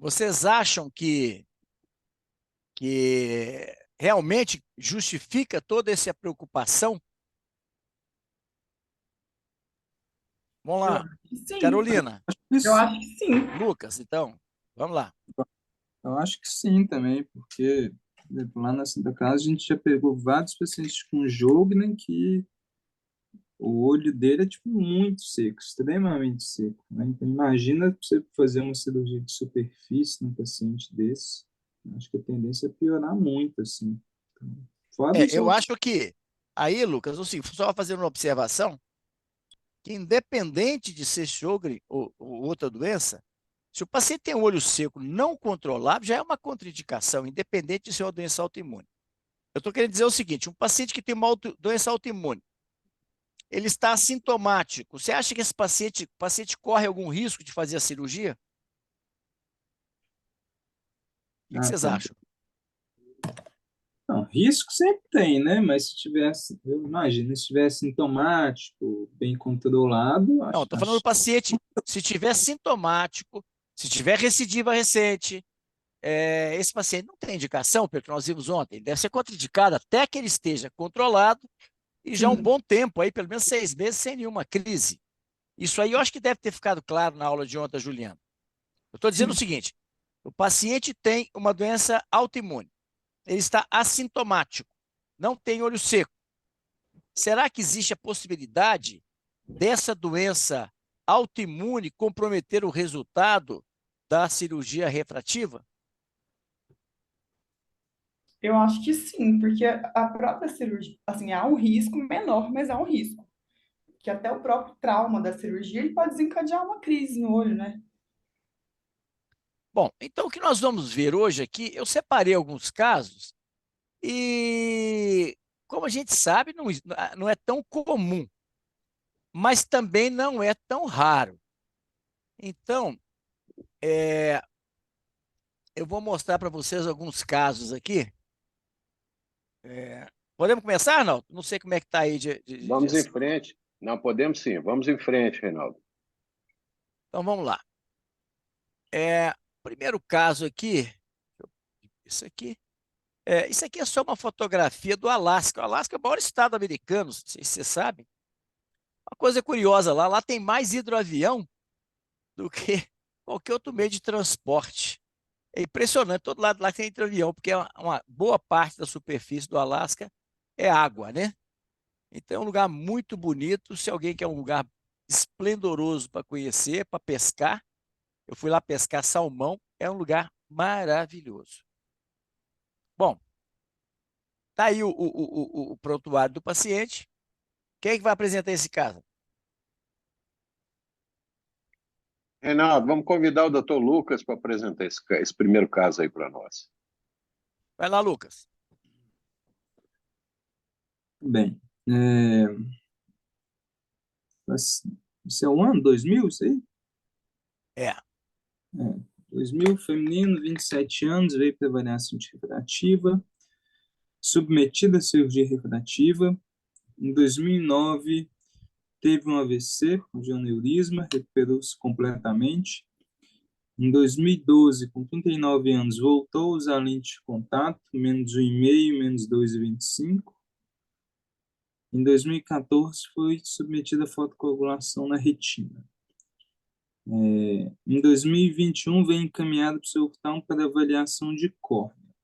Vocês acham que realmente justifica toda essa preocupação? Vamos Eu lá. acho que sim. Carolina, Eu Isso, acho que sim. Lucas, então, vamos lá. eu acho que sim também, porque por exemplo, lá na Santa Casa a gente já pegou vários pacientes com jogo, né, que o olho dele é tipo muito seco, extremamente seco, né? Então imagina você fazer uma cirurgia de superfície num paciente desse, acho que a tendência é piorar muito, assim. Então, fora os Eu outros. acho que aí, Lucas, assim, só fazendo uma observação, que independente de ser Sjögren ou outra doença, se o paciente tem um olho seco não controlável, já é uma contraindicação, independente de ser uma doença autoimune. Eu estou querendo dizer o seguinte: um paciente que tem uma doença autoimune, ele está assintomático. Você acha que esse paciente corre algum risco de fazer a cirurgia? O que Ah, vocês tá. acham? Não, risco sempre tem, né? Mas se tivesse, eu imagino, se tivesse sintomático, bem controlado, Não, estou falando do paciente, se tiver sintomático, se tiver recidiva recente, esse paciente não tem indicação, pelo que nós vimos ontem, ele deve ser contraindicado até que ele esteja controlado e já há um Sim. bom tempo, aí, pelo menos 6 meses, sem nenhuma crise. Isso aí eu acho que deve ter ficado claro na aula de ontem, Juliana. Eu estou dizendo o Sim. seguinte: o paciente tem uma doença autoimune, ele está assintomático, não tem olho seco. Será que existe a possibilidade dessa doença autoimune comprometer o resultado da cirurgia refrativa? Eu acho que sim, porque a própria cirurgia, assim, há um risco menor, mas há um risco. Que até o próprio trauma da cirurgia ele pode desencadear uma crise no olho, né? Bom, então o que nós vamos ver hoje aqui, eu separei alguns casos e, como a gente sabe, não é tão comum, mas também não é tão raro. Então, é, eu vou mostrar para vocês alguns casos aqui. Podemos começar, Arnaldo? Não sei como é que está aí Vamos em frente. Não, podemos sim. Vamos em frente, Reinaldo. Então vamos lá. Primeiro caso aqui, isso aqui. Isso aqui é só uma fotografia do Alasca. O Alasca é o maior estado americano, não sei se você sabe. Uma coisa curiosa lá tem mais hidroavião do que qualquer outro meio de transporte. É impressionante, todo lado lá tem hidroavião, porque uma boa parte da superfície do Alasca é água, né? Então é um lugar muito bonito. Se alguém quer um lugar esplendoroso para conhecer, para pescar, eu fui lá pescar salmão, é um lugar maravilhoso. Bom, tá aí o prontuário do paciente. Quem é que vai apresentar esse caso? Reinaldo, vamos convidar o doutor Lucas para apresentar esse primeiro caso aí para nós. Vai lá, Lucas. Bem, esse é o ano 2000, isso aí? É. É, 2000, feminino, 27 anos, veio para avaliação refrativa, submetida a cirurgia refrativa. Em 2009, teve um AVC, de aneurisma, recuperou-se completamente. Em 2012, com 39 anos, voltou a usar lente de contato, menos 1,5, menos 2,25. Em 2014, foi submetida a fotocoagulação na retina. Em 2021, vem encaminhado para o seu oftalmo para avaliação de córnea.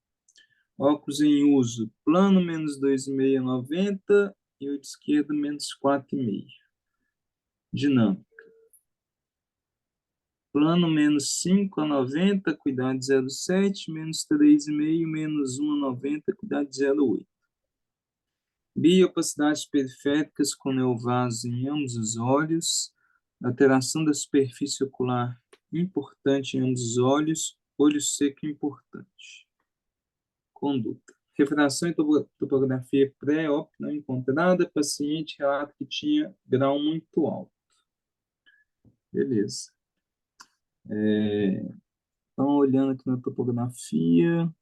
Óculos em uso, plano menos 2,5 a 90 e o de esquerda menos 4,5. Dinâmico. Plano menos 5 a 90, cuidado 0,7, menos 3,5, menos 1 a 90, cuidado 0,8. Biopacidades periféricas com neovasos em ambos os olhos, alteração da superfície ocular importante em ambos os olhos, olho seco importante. Conduta. Refração e topografia pré-op não encontrada, paciente relata que tinha grau muito alto. Beleza. Então, olhando aqui na topografia,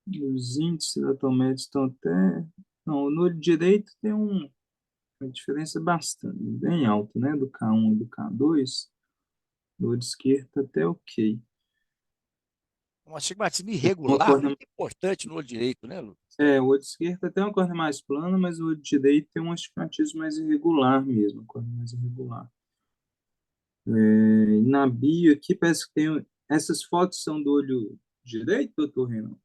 os índices atométricos estão até... Não, no olho direito tem um A diferença é bastante, bem alta, né? Do K1 e do K2. Do olho esquerdo tá até ok. Um astigmatismo Uma irregular, córnea, muito importante no olho direito, né, Lu? o olho esquerdo tem uma córnea mais plana, mas o olho direito tem um astigmatismo mais irregular mesmo, uma córnea mais irregular. E na bio aqui parece que tem. Essas fotos são do olho direito, doutor Renan?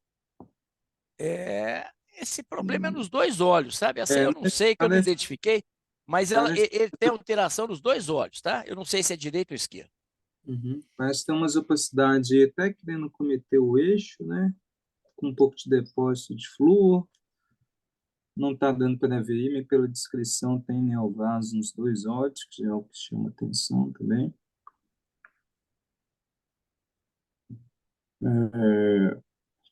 Esse problema é nos dois olhos, sabe? Essa eu não Mas sei, que eu não parece, identifiquei, mas parece, ele tem alteração nos dois olhos, tá? Eu não sei se é direito ou esquerdo. parece ter umas opacidades aí, até querendo cometer o eixo, né? Com um pouco de depósito de flúor. Não está dando para ver aí, mas pela descrição tem neovaso nos dois olhos, que é o que chama atenção também.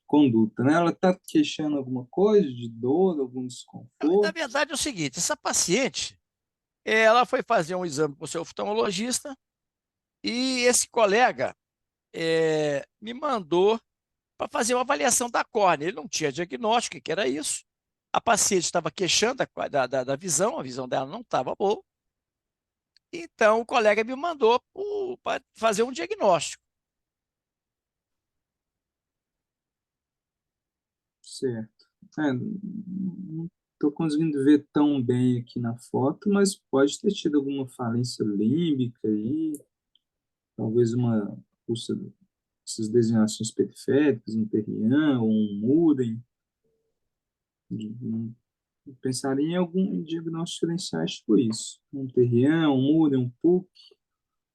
Conduta, né? Ela está queixando alguma coisa de dor, algum Na desconforto? verdade é o seguinte, essa paciente, ela foi fazer um exame com o seu oftalmologista e esse colega me mandou para fazer uma avaliação da córnea. Ele não tinha diagnóstico, que era isso. A paciente estava queixando da visão, a visão dela não estava boa. Então, o colega me mandou para fazer um diagnóstico. Certo. Não estou conseguindo ver tão bem aqui na foto, mas pode ter tido alguma falência límbica aí, talvez uma essas desenhações periféricas, um terrian ou um Muden. Pensaria em algum diagnóstico diferencial, tipo isso. Um terrian, um Muden, um PUC,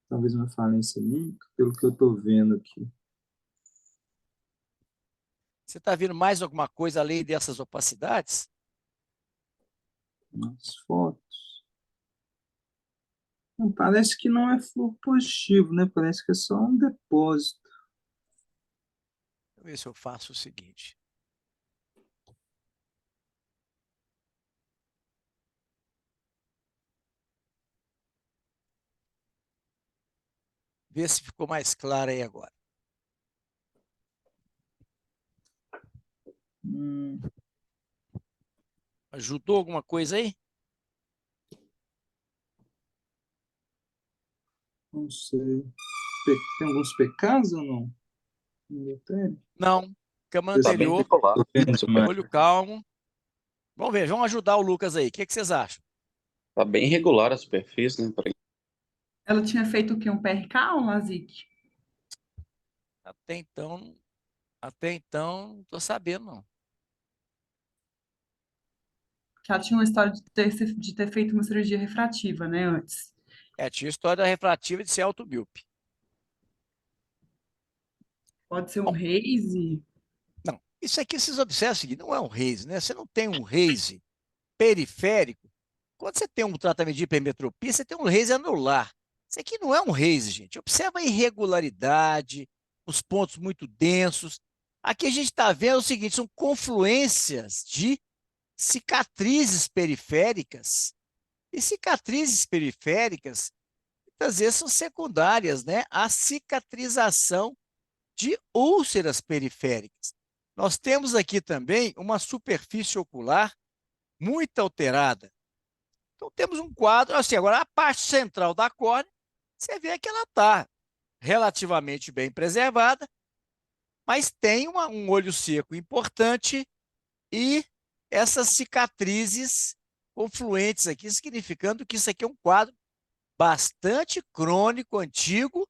talvez uma falência límbica, pelo que eu estou vendo aqui Você está vendo mais alguma coisa além dessas opacidades? nas fotos. Não, parece que não é flúor positivo, né? Parece que é só um depósito. Deixa eu ver se eu faço o seguinte. Vê se ficou mais claro aí agora. Hum, Ajudou alguma coisa aí? não sei. Tem alguns pecados ou não? Não tem? Não. Cama Vocês Tá bem anterior, regular. estão vendo demais? olho calmo. Vamos ver, vamos ajudar o Lucas aí. O que vocês acham? Tá bem regular a superfície, né? Ela tinha feito o quê? Um PRK ou um LASIK? Até então, não estou sabendo, não. Que ela tinha uma história de ter feito uma cirurgia refrativa, né, antes. Tinha história refrativa de ser automíope. Pode ser um Bom, Raise. não. Isso aqui vocês observam o seguinte, não é um raise, né? Você não tem um raise periférico. Quando você tem um tratamento de hipermetropia, você tem um raise anular. Isso aqui não é um raise, gente. Observa a irregularidade, os pontos muito densos. Aqui a gente está vendo o seguinte, são confluências de cicatrizes periféricas. E cicatrizes periféricas, muitas vezes, são secundárias, né, à cicatrização de úlceras periféricas. Nós temos aqui também uma superfície ocular muito alterada. Então, temos um quadro, assim, agora a parte central da córnea, você vê que ela está relativamente bem preservada, mas tem um olho seco importante e essas cicatrizes confluentes aqui, significando que isso aqui é um quadro bastante crônico, antigo,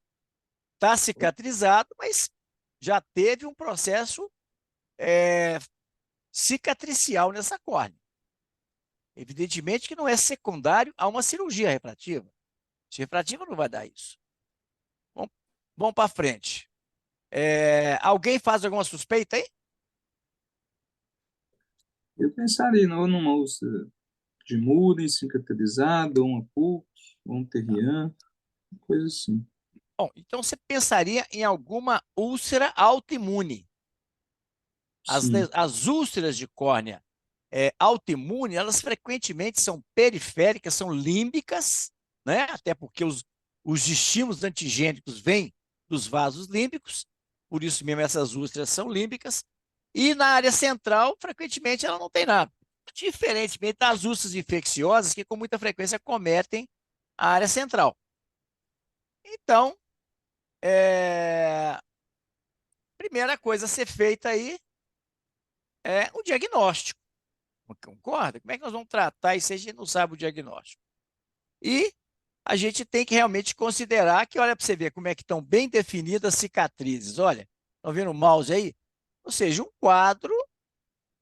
está cicatrizado, mas já teve um processo cicatricial nessa córnea. Evidentemente que não é secundário a uma cirurgia refrativa. Cirurgia refrativa não vai dar isso. Vamos para frente. Alguém faz alguma suspeita aí? Eu pensaria ou numa úlcera de Muden, cicatrizada, ou uma PUC, ou um terrian, coisa assim. Bom, então você pensaria em alguma úlcera autoimune. Sim, As úlceras de córnea autoimune, elas frequentemente são periféricas, são límbicas, né? Até porque os estímulos antigênicos vêm dos vasos límbicos, por isso mesmo essas úlceras são límbicas, e na área central, frequentemente, ela não tem nada. diferentemente das úlceras infecciosas que com muita frequência cometem a área central. Então, primeira coisa a ser feita aí é o diagnóstico. Concorda? Como é que nós vamos tratar isso se a gente não sabe o diagnóstico? E a gente tem que realmente considerar que, olha para você ver como é que estão bem definidas as cicatrizes. Olha, estão vendo o mouse aí? Ou seja, um quadro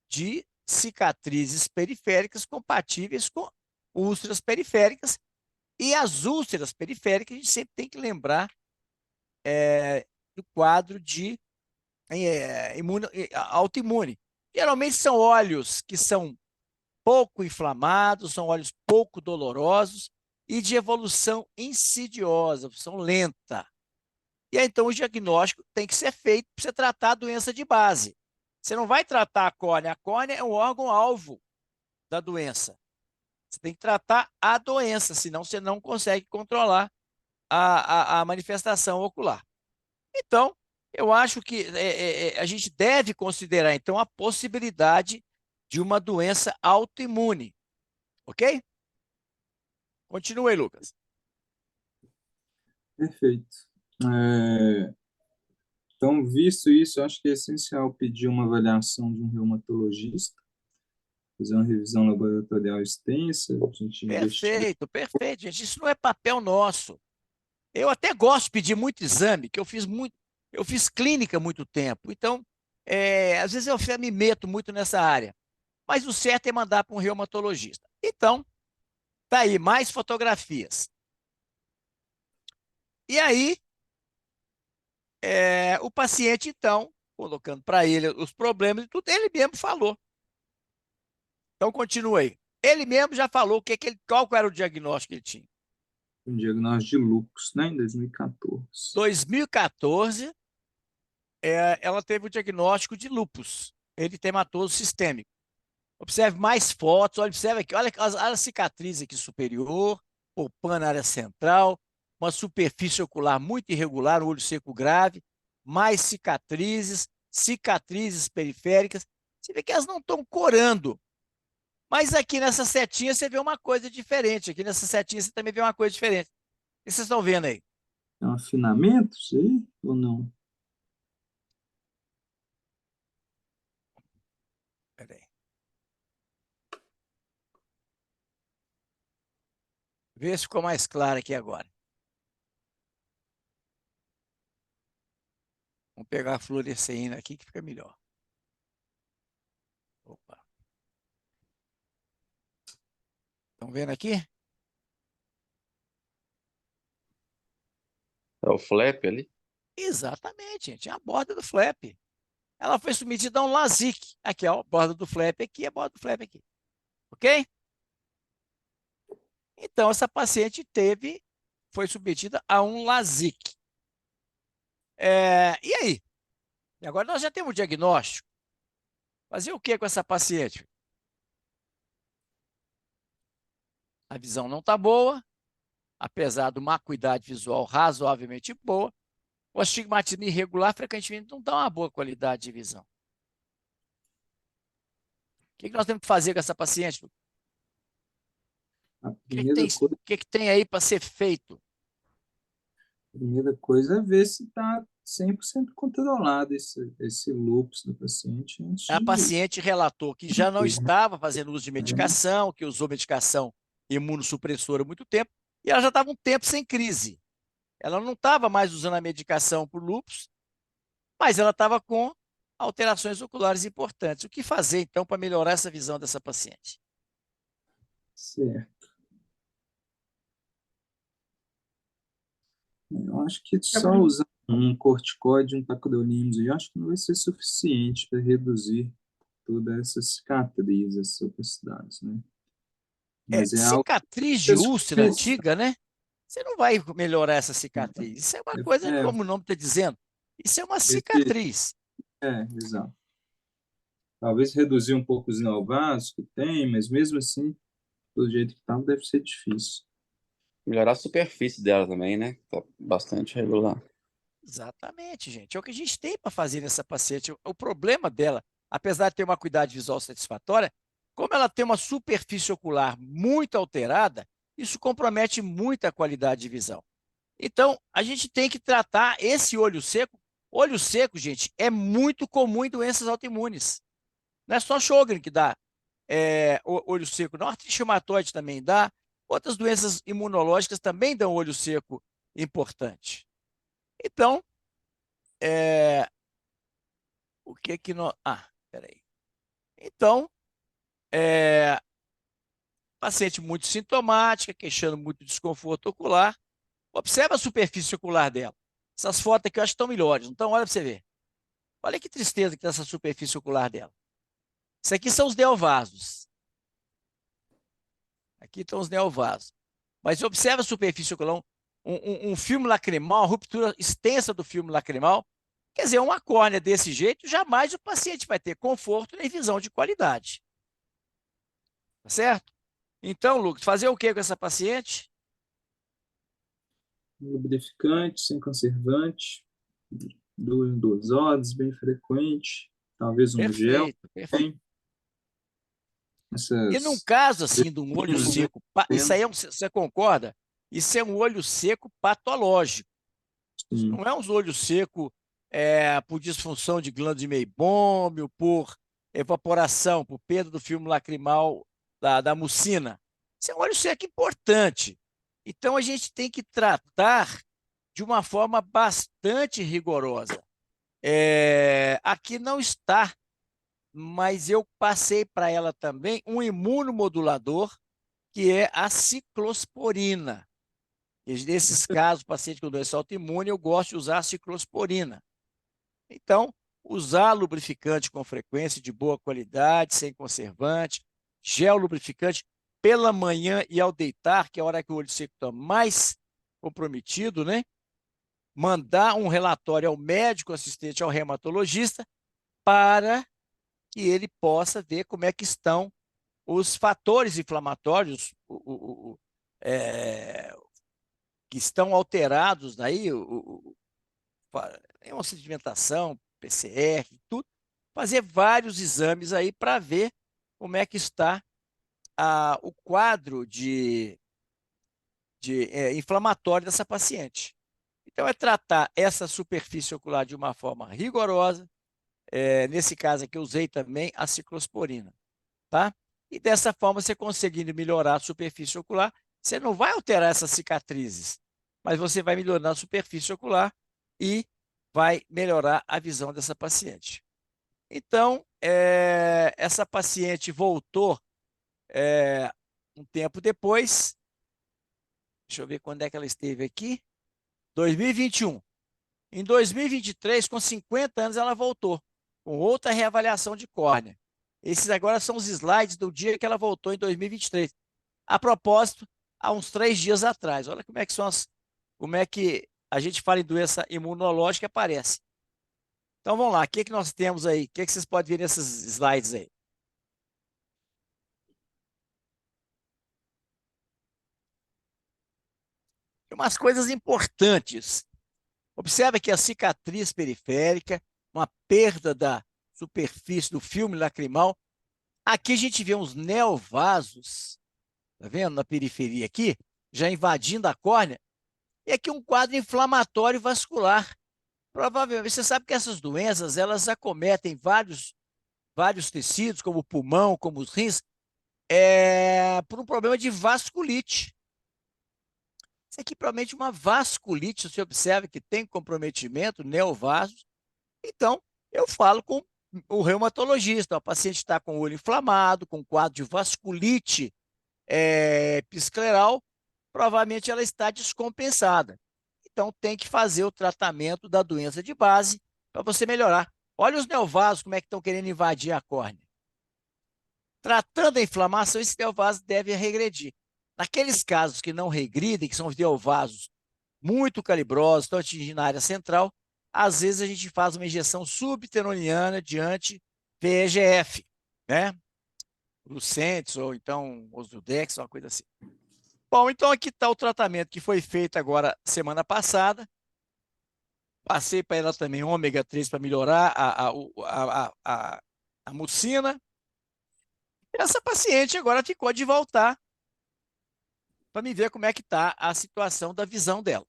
de cicatrizes periféricas compatíveis com úlceras periféricas. E as úlceras periféricas, a gente sempre tem que lembrar do quadro de autoimune. Geralmente são olhos que são pouco inflamados, são olhos pouco dolorosos e de evolução insidiosa, evolução lenta. E aí, então, o diagnóstico tem que ser feito para você tratar a doença de base. Você não vai tratar a córnea. A córnea é um órgão-alvo da doença. Você tem que tratar a doença, senão você não consegue controlar a manifestação ocular. Então, eu acho que a gente deve considerar, então, a possibilidade de uma doença autoimune. Ok? Continue, Lucas. Perfeito. Então, visto isso, eu acho que é essencial pedir uma avaliação de um reumatologista, fazer uma revisão laboratorial extensa, a gente investigar. Perfeito, perfeito, gente. Isso não é papel nosso. Eu até gosto de pedir muito exame, que eu fiz clínica há muito tempo. Então, às vezes eu me meto muito nessa área. Mas o certo é mandar para um reumatologista. Então, tá aí, mais fotografias. E aí, o paciente, então, colocando para ele os problemas e tudo, ele mesmo falou. Então, continua aí. Ele mesmo já falou qual era o diagnóstico que ele tinha. Um diagnóstico de lúpus, né, em 2014. 2014, ela teve o diagnóstico de lúpus, eritematoso sistêmico. Observe mais fotos, observe aqui, olha a cicatriz aqui superior, poupando a área central, uma superfície ocular muito irregular, um olho seco grave, mais cicatrizes, cicatrizes periféricas. Você vê que elas não estão corando. Mas aqui nessa setinha você vê uma coisa diferente. Aqui nessa setinha você também vê uma coisa diferente. O que vocês estão vendo aí? É um afinamento, isso aí, ou não? Peraí. Vê se ficou mais claro aqui agora. Vamos pegar a fluoresceína aqui que fica melhor. Opa. Estão vendo aqui? É o flap ali? Exatamente, gente. É a borda do flap. Ela foi submetida a um LASIK. Aqui, ó, a borda do flap aqui, a borda do flap aqui. Ok? Então, essa paciente foi submetida a um LASIK. E aí? E agora nós já temos o diagnóstico. Fazer o que com essa paciente? A visão não está boa, apesar de uma acuidade visual razoavelmente boa. O astigmatismo irregular frequentemente não dá uma boa qualidade de visão. O que nós temos que fazer com essa paciente? A O primeira coisa, que tem aí para ser feito? primeira coisa é ver se está 100% controlado esse lúpus do paciente antes A de... paciente relatou que já não estava fazendo uso de medicação, que usou medicação imunossupressora há muito tempo, e ela já estava um tempo sem crise. Ela não estava mais usando a medicação por lúpus, mas ela estava com alterações oculares importantes. O que fazer, então, para melhorar essa visão dessa paciente? Certo. Eu acho que só usar um corticoide, um tacrolimus, eu acho que não vai ser suficiente para reduzir toda essa cicatriz, essas opacidades, né? Mas é algo Cicatriz que é de úlcera suficiente. antiga, né? Você não vai melhorar essa cicatriz. Isso é uma coisa, É, como o nome está dizendo, isso é uma esse, cicatriz. exato. Talvez reduzir um pouco os neovasos que tem, mas mesmo assim, do jeito que tá, deve ser difícil. Melhorar a superfície dela também, né? Tá bastante regular. Exatamente, gente. É o que a gente tem para fazer nessa paciente. O problema dela, apesar de ter uma acuidade visual satisfatória, como ela tem uma superfície ocular muito alterada, isso compromete muito a qualidade de visão. Então, a gente tem que tratar esse olho seco. Olho seco, gente, é muito comum em doenças autoimunes. Não é só Sjögren que dá olho seco, não. Artrite reumatoide também dá. Outras doenças imunológicas também dão olho seco importante. Então, o que que nós... Ah, peraí. Então, paciente muito sintomática, queixando muito desconforto ocular. Observa a superfície ocular dela. Essas fotos aqui eu acho que estão melhores. Então, olha para você ver. Olha que tristeza que está essa superfície ocular dela. Isso aqui são os neovasos. Aqui estão os neovasos. Mas observa a superfície ocular. Um filme lacrimal, uma ruptura extensa do filme lacrimal. Quer dizer, uma córnea desse jeito, jamais o paciente vai ter conforto nem visão de qualidade. Tá certo? Então, Lucas, fazer o que com essa paciente? Lubrificante, sem conservante, dosórios, bem frequente, talvez um gel. Perfeito, perfeito. Tem E num essas... caso assim de um olho Uhum. seco, isso aí você concorda? Isso é um olho seco patológico. Isso Sim. não é um olho seco por disfunção de glândula de meibômio, por evaporação, por perda do filme lacrimal da mucina. Isso é um olho seco importante. Então, a gente tem que tratar de uma forma bastante rigorosa. Aqui não está, mas eu passei para ela também um imunomodulador, que é a ciclosporina. E nesses casos, paciente com doença autoimune, eu gosto de usar a ciclosporina. Então, usar lubrificante com frequência, de boa qualidade, sem conservante, gel lubrificante pela manhã e ao deitar, que é a hora que o olho seco está mais comprometido, né? Mandar um relatório ao médico assistente, ao reumatologista, para que ele possa ver como é que estão os fatores inflamatórios que estão alterados aí, uma sedimentação, PCR, tudo, fazer vários exames aí para ver como é que está o quadro inflamatório dessa paciente. Então, é tratar essa superfície ocular de uma forma rigorosa. Nesse caso aqui, eu usei também a ciclosporina, tá? E dessa forma, você conseguindo melhorar a superfície ocular, você não vai alterar essas cicatrizes, mas você vai melhorar a superfície ocular e vai melhorar a visão dessa paciente. Então, essa paciente voltou um tempo depois. Deixa eu ver quando é que ela esteve aqui. 2021. Em 2023, com 50 anos, ela voltou, com outra reavaliação de córnea. Esses agora são os slides do dia que ela voltou em 2023. A propósito, há uns 3 dias atrás. Olha como é que como é que a gente fala em doença imunológica e aparece. Então vamos lá, o que nós temos aí? O que vocês podem ver nesses slides aí? Tem umas coisas importantes. Observe que a cicatriz periférica, uma perda da superfície do filme lacrimal. Aqui a gente vê uns neovasos, tá vendo? Na periferia aqui, já invadindo a córnea. E aqui um quadro inflamatório vascular. Provavelmente, você sabe que essas doenças, elas acometem vários tecidos, como o pulmão, como os rins, por um problema de vasculite. Isso aqui provavelmente uma vasculite, você observa que tem comprometimento, neovasos. Então, eu falo com o reumatologista, o paciente está com o olho inflamado, com quadro de vasculite episcleral, provavelmente ela está descompensada. Então, tem que fazer o tratamento da doença de base para você melhorar. Olha os neovasos, como é que estão querendo invadir a córnea. Tratando a inflamação, esse neovaso deve regredir. Naqueles casos que não regridem, que são os neovasos muito calibrosos, estão atingindo a área central, às vezes a gente faz uma injeção subtenoniana de anti-VEGF, né? Lucentis ou então Ozurdex, uma coisa assim. Bom, então aqui está o tratamento que foi feito agora semana passada. Passei para ela também ômega 3 para melhorar a mucina. Essa paciente agora ficou de voltar para me ver como é que está a situação da visão dela.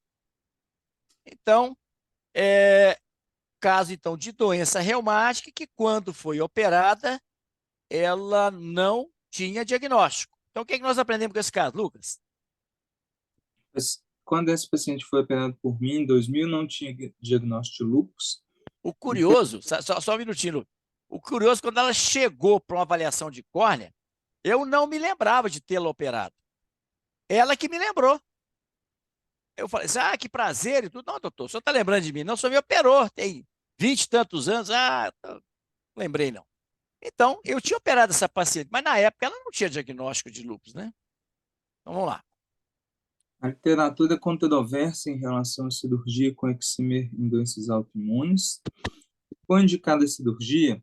Então, caso então de doença reumática que quando foi operada, ela não tinha diagnóstico. Então, o que é que nós aprendemos com esse caso, Lucas? Mas quando esse paciente foi operado por mim, em 2000, não tinha diagnóstico de lúpus. O curioso, só um minutinho, Lucas. O curioso, quando ela chegou para uma avaliação de córnea, eu não me lembrava de tê-la operado. Ela que me lembrou. Eu falei assim, que prazer e tudo. Não, doutor, o senhor está lembrando de mim? Não, o senhor me operou, tem 20 e tantos anos. Não lembrei não. Então, eu tinha operado essa paciente, mas na época ela não tinha diagnóstico de lúpus, né? Então, vamos lá. A literatura é controversa em relação à cirurgia com Excimer em doenças autoimunes. Foi indicada a cirurgia,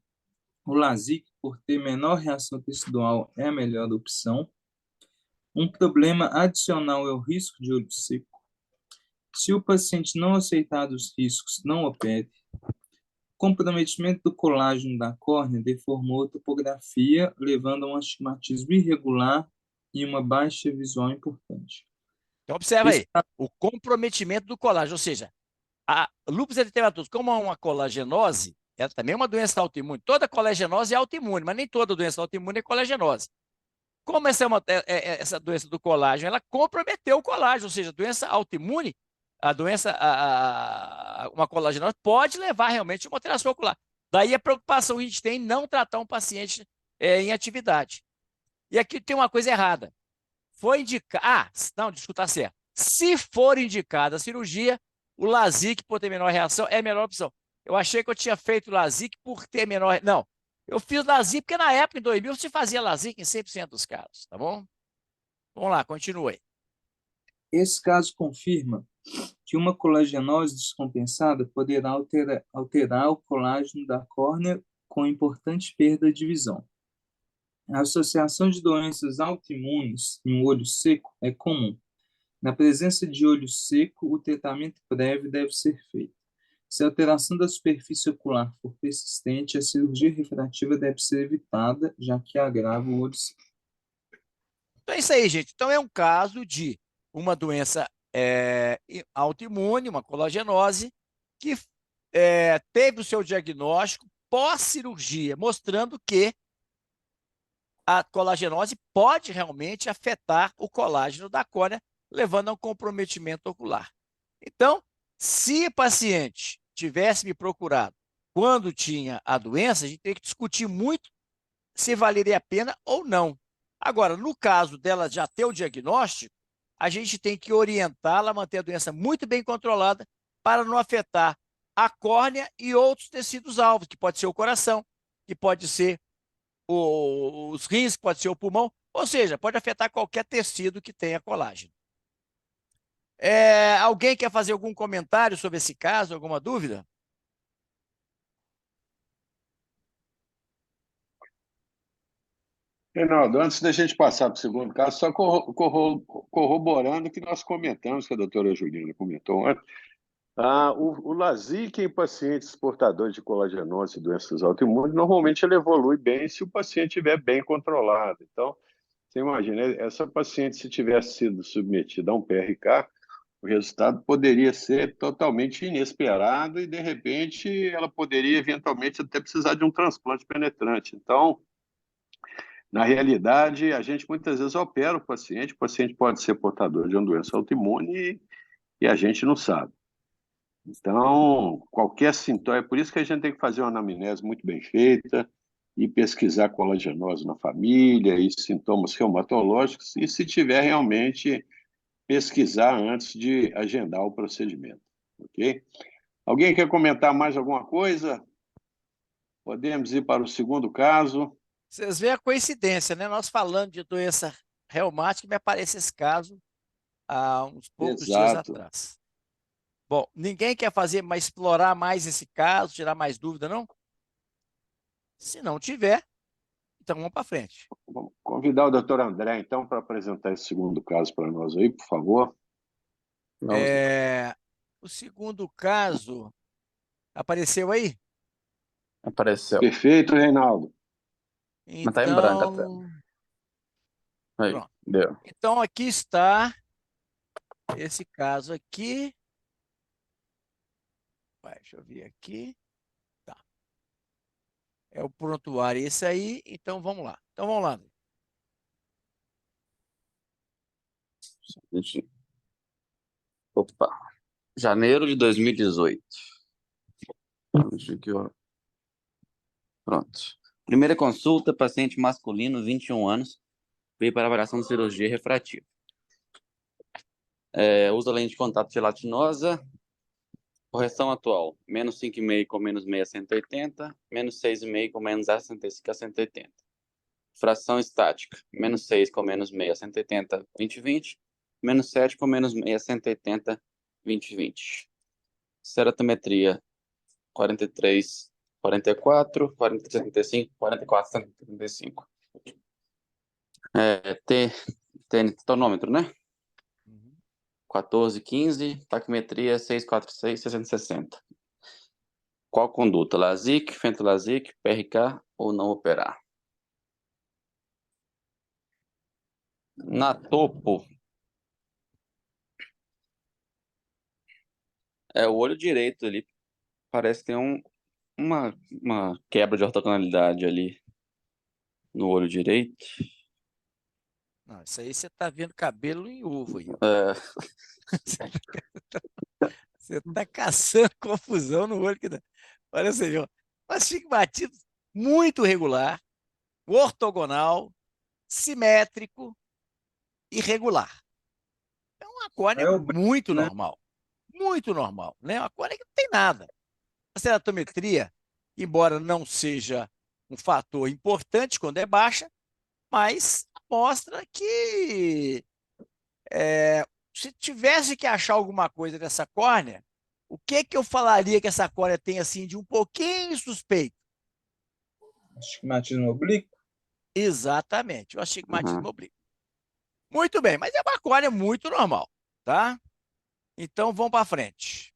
o LASIK, por ter menor reação tecidual, é a melhor opção. Um problema adicional é o risco de olho seco. Se o paciente não aceitar os riscos, não opere. Comprometimento do colágeno da córnea deformou a topografia, levando a um astigmatismo irregular e uma baixa visual importante. Então, observa Esse aí, o comprometimento do colágeno, ou seja, a lúpus eritematoso, como é uma colagenose, ela também é uma doença autoimune. Toda colagenose é autoimune, mas nem toda doença autoimune é colagenose. Como essa doença do colágeno, ela comprometeu o colágeno, ou seja, a doença autoimune, a doença, uma colagenose, pode levar realmente a uma alteração ocular. Daí a preocupação que a gente tem em não tratar um paciente em atividade. E aqui tem uma coisa errada. Foi indicado. Não, desculpa, tá certo. Se for indicada a cirurgia, o LASIK, por ter menor reação, é a melhor opção. Eu achei que eu tinha feito LASIK por ter menor. Não. Eu fiz LASIK porque na época, em 2000, se fazia LASIK em 100% dos casos, tá bom? Vamos lá, continue. Esse caso confirma que uma colagenose descompensada poderá alterar o colágeno da córnea com importante perda de visão. A associação de doenças autoimunes em um olho seco é comum. Na presença de olho seco, o tratamento prévio deve ser feito. Se a alteração da superfície ocular for persistente, a cirurgia refrativa deve ser evitada, já que agrava o olho seco. Então é isso aí, gente. Então é um caso de uma doença autoimune, uma colagenose, que teve o seu diagnóstico pós-cirurgia, mostrando que a colagenose pode realmente afetar o colágeno da córnea, levando a um comprometimento ocular. Então, se o paciente tivesse me procurado quando tinha a doença, a gente tem que discutir muito se valeria a pena ou não. Agora, no caso dela já ter o diagnóstico, a gente tem que orientá-la a manter a doença muito bem controlada para não afetar a córnea e outros tecidos alvos, que pode ser o coração, que pode ser os rins, que pode ser o pulmão, ou seja, pode afetar qualquer tecido que tenha colágeno. Alguém quer fazer algum comentário sobre esse caso, alguma dúvida? Reinaldo, antes da gente passar para o segundo caso, só corroborando o que nós comentamos, que a doutora Juliana comentou antes, o LASIK em pacientes portadores de colagenose e doenças autoimunes, normalmente ele evolui bem se o paciente estiver bem controlado. Então, você imagina, essa paciente, se tivesse sido submetida a um PRK, o resultado poderia ser totalmente inesperado e, de repente, ela poderia, eventualmente, até precisar de um transplante penetrante. Então, na realidade, a gente muitas vezes opera o paciente pode ser portador de uma doença autoimune e a gente não sabe. Então, qualquer sintoma, é por isso que a gente tem que fazer uma anamnese muito bem feita e pesquisar colagenose na família e sintomas reumatológicos, e se tiver realmente, pesquisar antes de agendar o procedimento, ok? Alguém quer comentar mais alguma coisa? Podemos ir para o segundo caso. Vocês veem a coincidência, né? Nós falando de doença reumática, me aparece esse caso há uns poucos dias Exato. atrás. Bom, ninguém quer explorar mais esse caso, tirar mais dúvida, não? Se não tiver, então vamos para frente. Vamos convidar o doutor André, então, para apresentar esse segundo caso para nós aí, por favor. Vamos lá. O segundo caso apareceu aí? Apareceu. Perfeito, Reinaldo. Mas tá em branco a tela. Então, Aí, pronto. deu. Então, aqui está esse caso aqui. Deixa eu ver aqui. Tá. É o prontuário esse aí. Então, vamos lá. Então, vamos lá. Gente, opa. Janeiro de 2018. Deixa aqui, ó. Pronto. Primeira consulta, paciente masculino, 21 anos, veio para avaliação de cirurgia refrativa. Usa lente de contato gelatinosa, correção atual, menos 5,5 com menos 6 a 180, menos 6,5 com menos 65 a 180. Fração estática, menos 6 com menos 6 a 180, 20, menos 7 com menos 6 a 180, 20. Ceratometria, 43, 44, 40, 75, 44, 75. Tonômetro, né? Uhum. 14, 15, taquimetria 646, 660. Qual conduta? LASIK, fentolasic, PRK ou não operar? Na topo, o olho direito ali. Parece que tem uma quebra de ortogonalidade ali no olho direito. Não, isso aí você está vendo cabelo em ovo aí, ó. É, Você está caçando confusão no olho. Olha você, ó. Um astigmatismo muito regular, ortogonal, simétrico e regular. É uma córnea É o muito né? normal. Muito normal, né? Uma córnea que não tem nada. A ceratometria, embora não seja um fator importante quando é baixa, mas mostra que se tivesse que achar alguma coisa dessa córnea, o que que eu falaria que essa córnea tem assim de um pouquinho suspeito? Astigmatismo oblíquo. Exatamente, o uhum. astigmatismo oblíquo. Muito bem, mas é uma córnea muito normal, tá? Então vamos para frente.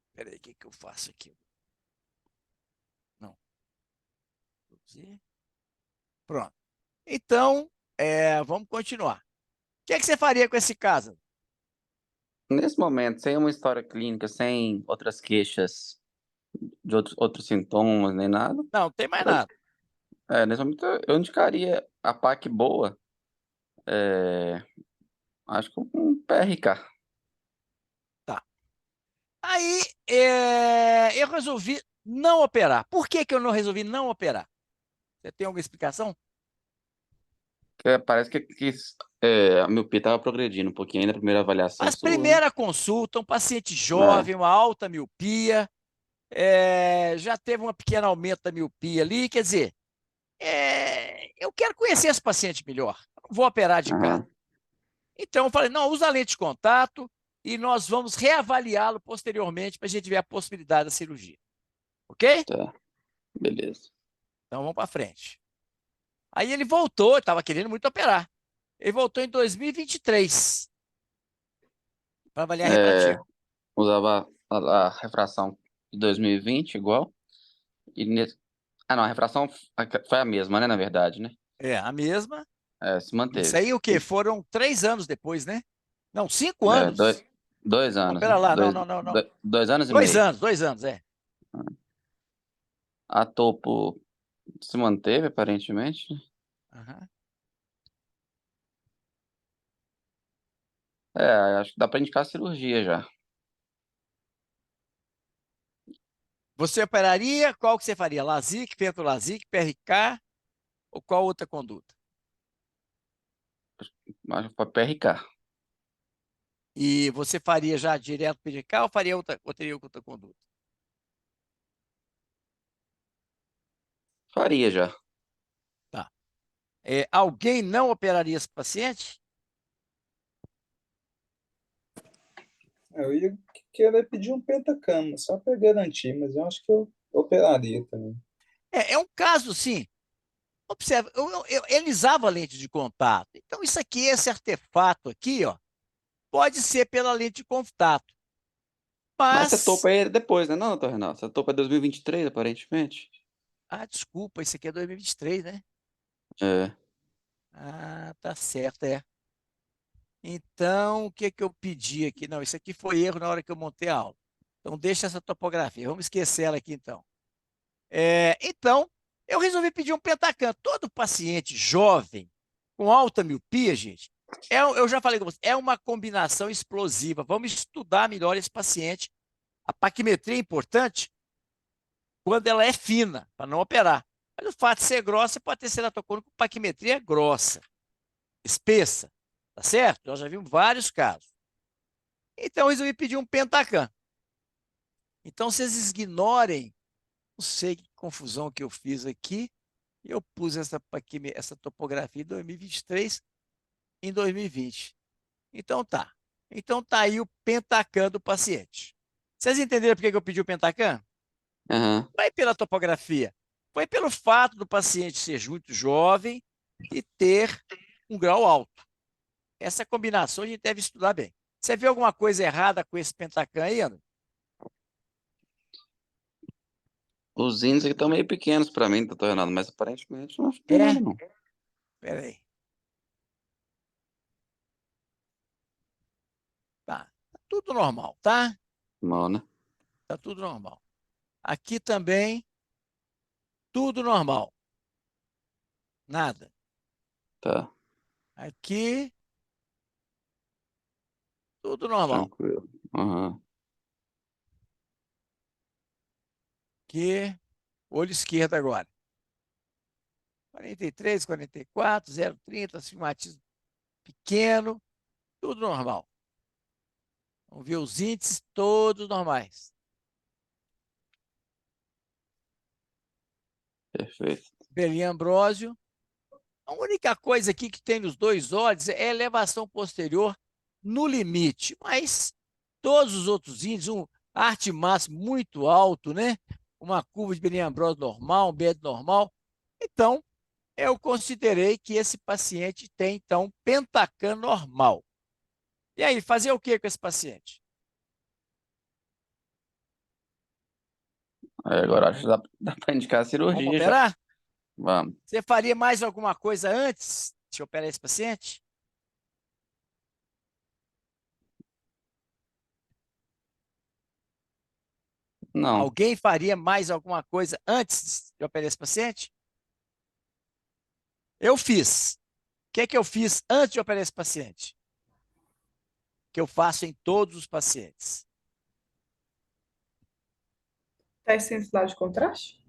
Espera aí, o que que eu faço aqui? Não. Pronto. Então, vamos continuar. O que é que você faria com esse caso? Nesse momento, sem uma história clínica, sem outras queixas de outros sintomas, nem nada, Não, não tem mais eu, nada. nesse momento eu indicaria a PAC boa, é, acho que um PRK. Tá. Aí, eu resolvi não operar. Por que que eu não resolvi não operar? Você tem alguma explicação? Parece que a miopia estava progredindo um pouquinho ainda na primeira avaliação Mas sua, né? primeira consulta, um paciente jovem, uma alta miopia, já teve um pequeno aumento da miopia ali, quer dizer, eu quero conhecer esse paciente melhor, eu não vou operar de cara. Aham, Então, eu falei, não, usa a lente de contato e nós vamos reavaliá-lo posteriormente para a gente ver a possibilidade da cirurgia. Ok? tá, beleza. Então, vamos para frente. Aí ele voltou, estava querendo muito operar. Ele voltou em 2023 para avaliar É, refrativo. usava a refração de 2020 igual. E não, a refração foi a mesma, né, na verdade, né? É, a mesma. Se Isso manteve. aí o quê? Foram 3 anos depois, né? Não, 5 anos. Dois Não, anos, né? pera lá, não, não, não, não. 2 anos e Dois meio. anos, 2 anos, é. A topo se manteve, aparentemente, né? Aham. Acho que dá para indicar a cirurgia já. Você operaria, qual que você faria? LASIK, fentolasic, PRK ou qual outra conduta? Mas para PRK. E você faria já direto PRK ou faria ou teria outra conduta? Faria já. Tá. Alguém não operaria esse paciente? Eu ia querer pedir um pentacama, só para garantir, mas eu acho que eu operaria também. É um caso, sim. Observe, ele usava lente de contato. Então, isso aqui, esse artefato aqui, ó, pode ser pela lente de contato. Mas você Mas, topa ele depois, né, não, doutor Renato? Você topa 2023, aparentemente. desculpa, isso aqui é 2023, né? É. Ah, tá certo, é. Então, o que que eu pedi aqui? Não, isso aqui foi erro na hora que eu montei a aula. Então, deixa essa topografia. Vamos esquecer ela aqui, então. Então, eu resolvi pedir um Pentacan. Todo paciente jovem, com alta miopia, gente, eu já falei com você, é uma combinação explosiva. Vamos estudar melhor esse paciente. A paquimetria é importante quando ela é fina, para não operar. Mas o fato de ser grossa, você pode ter ceratocone com paquimetria grossa, espessa, tá certo? Nós já vimos vários casos. Então, eu resolvi pedir um Pentacan. Então, vocês ignorem, não sei que confusão que eu fiz aqui, eu pus essa topografia em 2023 em 2020. Então, tá. Então, tá aí o Pentacan do paciente. Vocês entenderam por que eu pedi o Pentacan? Aham. Foi pela topografia. Foi pelo fato do paciente ser muito jovem e ter um grau alto. Essa combinação a gente deve estudar bem. Você viu alguma coisa errada com esse Pentacan aí, André? Os índices aqui estão meio pequenos para mim, doutor Renato, mas aparentemente não acho que tem É? nada, não. Peraí. Tá. Tá tudo normal, tá? Mal, né? Tá tudo normal. Aqui também, tudo normal. Nada. Tá, Aqui, tudo normal. tranquilo. Aham. Aqui, olho esquerdo agora. 43, 44, 0,30, astigmatismo pequeno, tudo normal. Vamos ver os índices todos normais. Perfeito. Belinha Ambrósio. A única coisa aqui que tem nos dois olhos é a elevação posterior no limite, mas todos os outros índices, um arte máximo muito alto, né? Uma curva de Belinha Ambrósio normal, um BED normal. Então, eu considerei que esse paciente tem, então, Pentacan normal. E aí, fazer o que com esse paciente? Aí agora acho que dá para indicar a Vamos cirurgia já. operar? Vamos. Você faria mais alguma coisa antes de operar esse paciente? Não, Alguém faria mais alguma coisa antes de operar esse paciente? Eu fiz. O que é que eu fiz antes de operar esse paciente? Que eu faço em todos os pacientes. Teste de sensibilidade de contraste?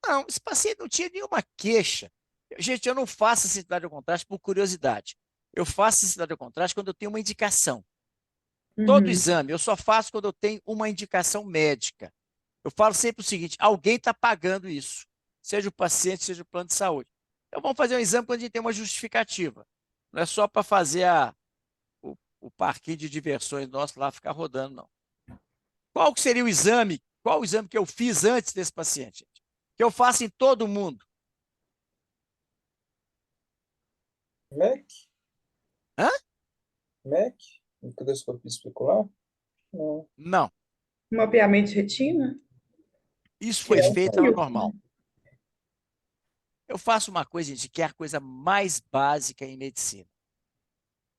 Não, esse paciente não tinha nenhuma queixa. Gente, eu não faço sensibilidade ao contraste por curiosidade. Eu faço sensibilidade ao contraste quando eu tenho uma indicação. Todo Uhum. exame eu só faço quando eu tenho uma indicação médica. Eu falo sempre o seguinte: alguém está pagando isso, seja o paciente, seja o plano de saúde. Então vamos fazer um exame quando a gente tem uma justificativa. Não é só para fazer o parquinho de diversões nosso lá ficar rodando, não. Qual que seria o exame? Qual o exame que eu fiz antes desse paciente, gente? Que eu faço em todo mundo? MEC? Hã? MEC? Microscopia especular? Não. Não. Mapeamento de retina? Isso Que foi é o feito no fio. normal. Eu faço uma coisa, gente, que é a coisa mais básica em medicina.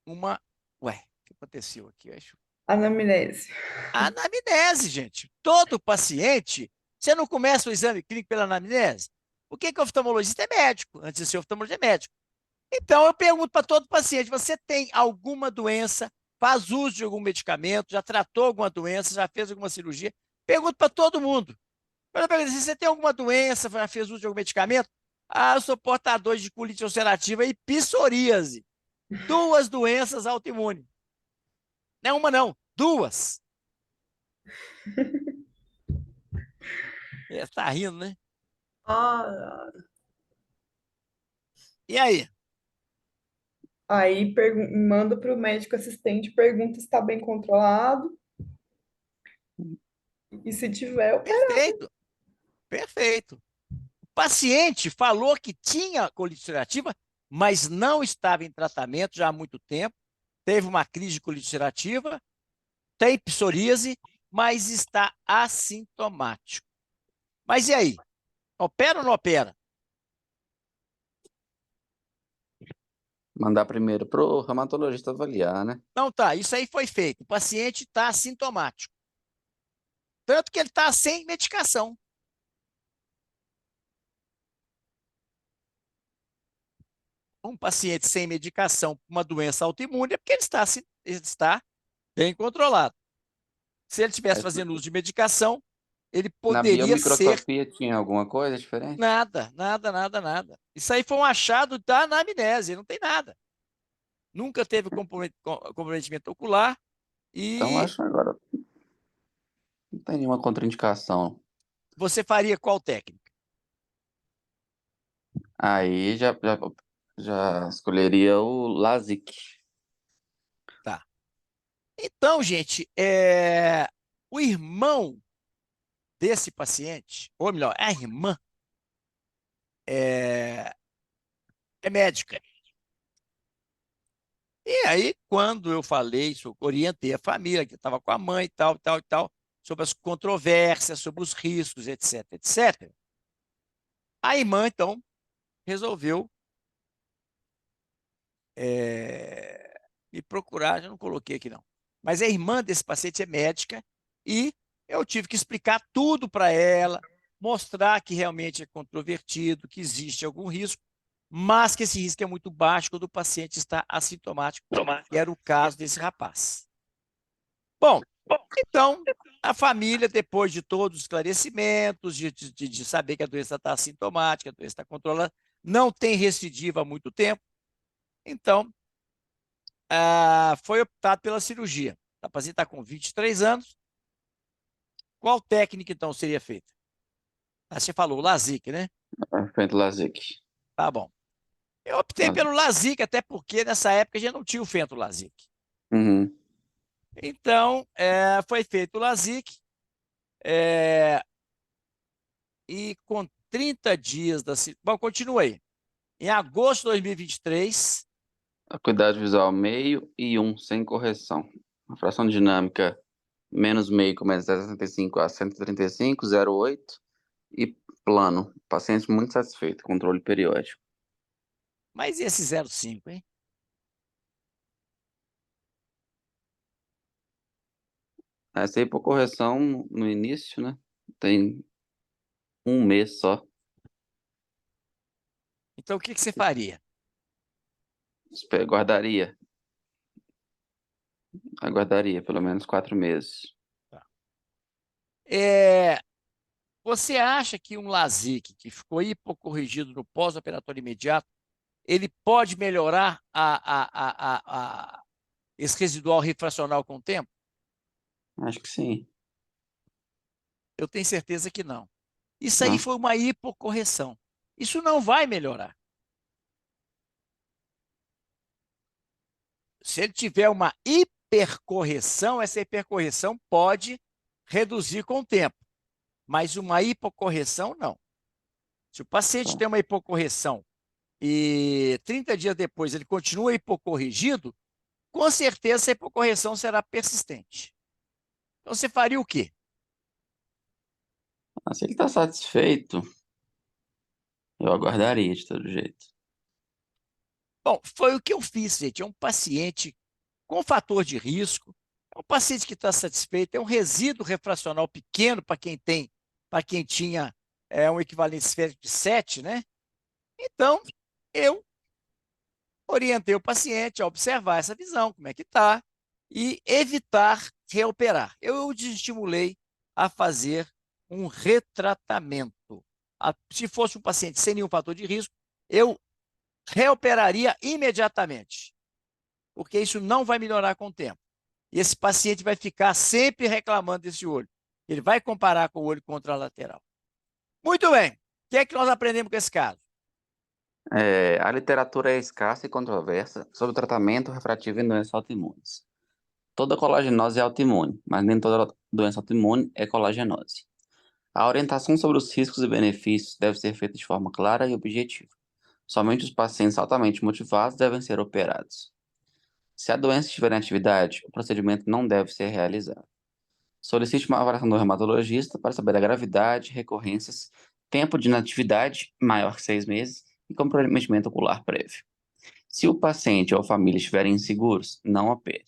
Ué, o que aconteceu aqui? Eu acho. Anamnese. A anamnese, gente. Todo paciente, você não começa o exame clínico pela anamnese? O que que o oftalmologista é médico? Antes de ser oftalmologista é médico. Então, eu pergunto para todo paciente: você tem alguma doença? Faz uso de algum medicamento? Já tratou alguma doença? Já fez alguma cirurgia? Pergunto para todo mundo. Quando eu pergunto se você tem alguma doença, já fez uso de algum medicamento? Ah, eu sou portador de colite ulcerativa e psoríase. Duas doenças autoimunes. Não é uma, não. Duas. Tá rindo, né? Ah, E aí? aí manda para o médico assistente, pergunta se está bem controlado e se tiver, opera. Perfeito. Perfeito. O paciente falou que tinha colite ulcerativa, mas não estava em tratamento já há muito tempo. Teve uma crise de colite ulcerativa, tem psoríase, mas está assintomático. Mas e aí? Opera ou não opera? Mandar primeiro pro reumatologista avaliar, né? Não tá, isso aí foi feito. O paciente está assintomático. Tanto que ele está sem medicação. Um paciente sem medicação para uma doença autoimune é porque ele está bem controlado. Se ele estivesse Mas fazendo uso de medicação, ele na poderia ser biomicroscopia tinha alguma coisa diferente? nada, nada, nada, nada. Isso aí foi um achado da anamnese, não tem nada. Nunca teve comprometimento ocular Então, e acho agora não tem nenhuma contraindicação. você faria qual técnica? Aí já escolheria o LASIK. Tá. Então, gente, o irmão desse paciente, ou melhor, a irmã, é, é médica. E aí, quando eu falei, orientei a família, que estava com a mãe e tal, tal e tal, sobre as controvérsias, sobre os riscos, etc, etc. A irmã, então, resolveu me procurar, já não coloquei aqui não. Mas a irmã desse paciente é médica e eu tive que explicar tudo para ela, mostrar que realmente é controvertido, que existe algum risco, mas que esse risco é muito baixo quando o paciente está assintomático, que era o caso desse rapaz. Bom, então, a família, depois de todos os esclarecimentos, de saber que a doença está assintomática, a doença está controlada, não tem recidiva há muito tempo, então, foi optado pela cirurgia. O paciente está com 23 anos. Qual técnica, então, seria feita? Você falou, LASIK, né? Feito LASIK. Tá bom. Eu optei pelo LASIK, até porque nessa época já não tinha o Fento LASIK. Uhum. Então, foi feito o LASIK, e com 30 dias da cirurgia. Bom, continuei. Em agosto de 2023, Acuidade visual meio e 1 sem correção. A fração dinâmica menos meio com menos 0,75 a 135, 0,8 e plano. Paciente muito satisfeito. Controle periódico. mas e esse 0,5, hein? Essa aí por correção no início, né? Tem um mês só. Então, o que você faria? Guardaria. Aguardaria pelo menos 4 meses. Tá. Você acha que um LASIK, que ficou hipocorrigido no pós-operatório imediato, ele pode melhorar esse residual refracional com o tempo? Acho que sim. Eu tenho certeza que não. Isso aí Não. foi uma hipocorreção. Isso não vai melhorar. Se ele tiver uma hipercorreção, essa hipercorreção pode reduzir com o tempo, mas uma hipocorreção não. Se o paciente tem uma hipocorreção e 30 dias depois ele continua hipocorrigido, com certeza essa hipocorreção será persistente. Então você faria o quê? Se ele está satisfeito, eu aguardaria de todo jeito. Bom, foi o que eu fiz, gente. É um paciente com fator de risco, é um paciente que está satisfeito, é um resíduo refracional pequeno para quem tinha um equivalente esférico de 7, né? Então, eu orientei o paciente a observar essa visão, como é que está, e evitar reoperar. Eu o desestimulei a fazer um retratamento. Se fosse um paciente sem nenhum fator de risco, eu reoperaria imediatamente, porque isso não vai melhorar com o tempo. E esse paciente vai ficar sempre reclamando desse olho. Ele vai comparar com o olho contralateral. Muito bem. O que é que nós aprendemos com esse caso? A literatura é escassa e controversa sobre o tratamento refrativo em doenças autoimunes. Toda colagenose é autoimune, mas nem toda doença autoimune é colagenose. A orientação sobre os riscos e benefícios deve ser feita de forma clara e objetiva. Somente os pacientes altamente motivados devem ser operados. Se a doença estiver em atividade, o procedimento não deve ser realizado. Solicite uma avaliação do reumatologista para saber a gravidade, recorrências, tempo de inatividade maior que 6 meses e comprometimento ocular prévio. Se o paciente ou a família estiverem inseguros, não opere.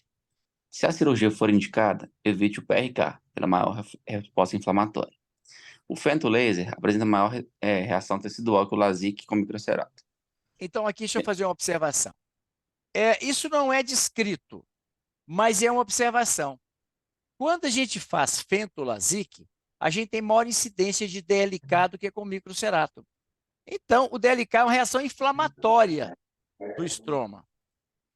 Se a cirurgia for indicada, evite o PRK, pela maior resposta inflamatória. O fento laser apresenta maior reação tecidual que o LASIK com microcerato. Então, aqui deixa eu fazer uma observação. Isso não é descrito, mas é uma observação. Quando a gente faz fento-LASIK, a gente tem maior incidência de DLK do que com microcerato. Então, o DLK é uma reação inflamatória do estroma.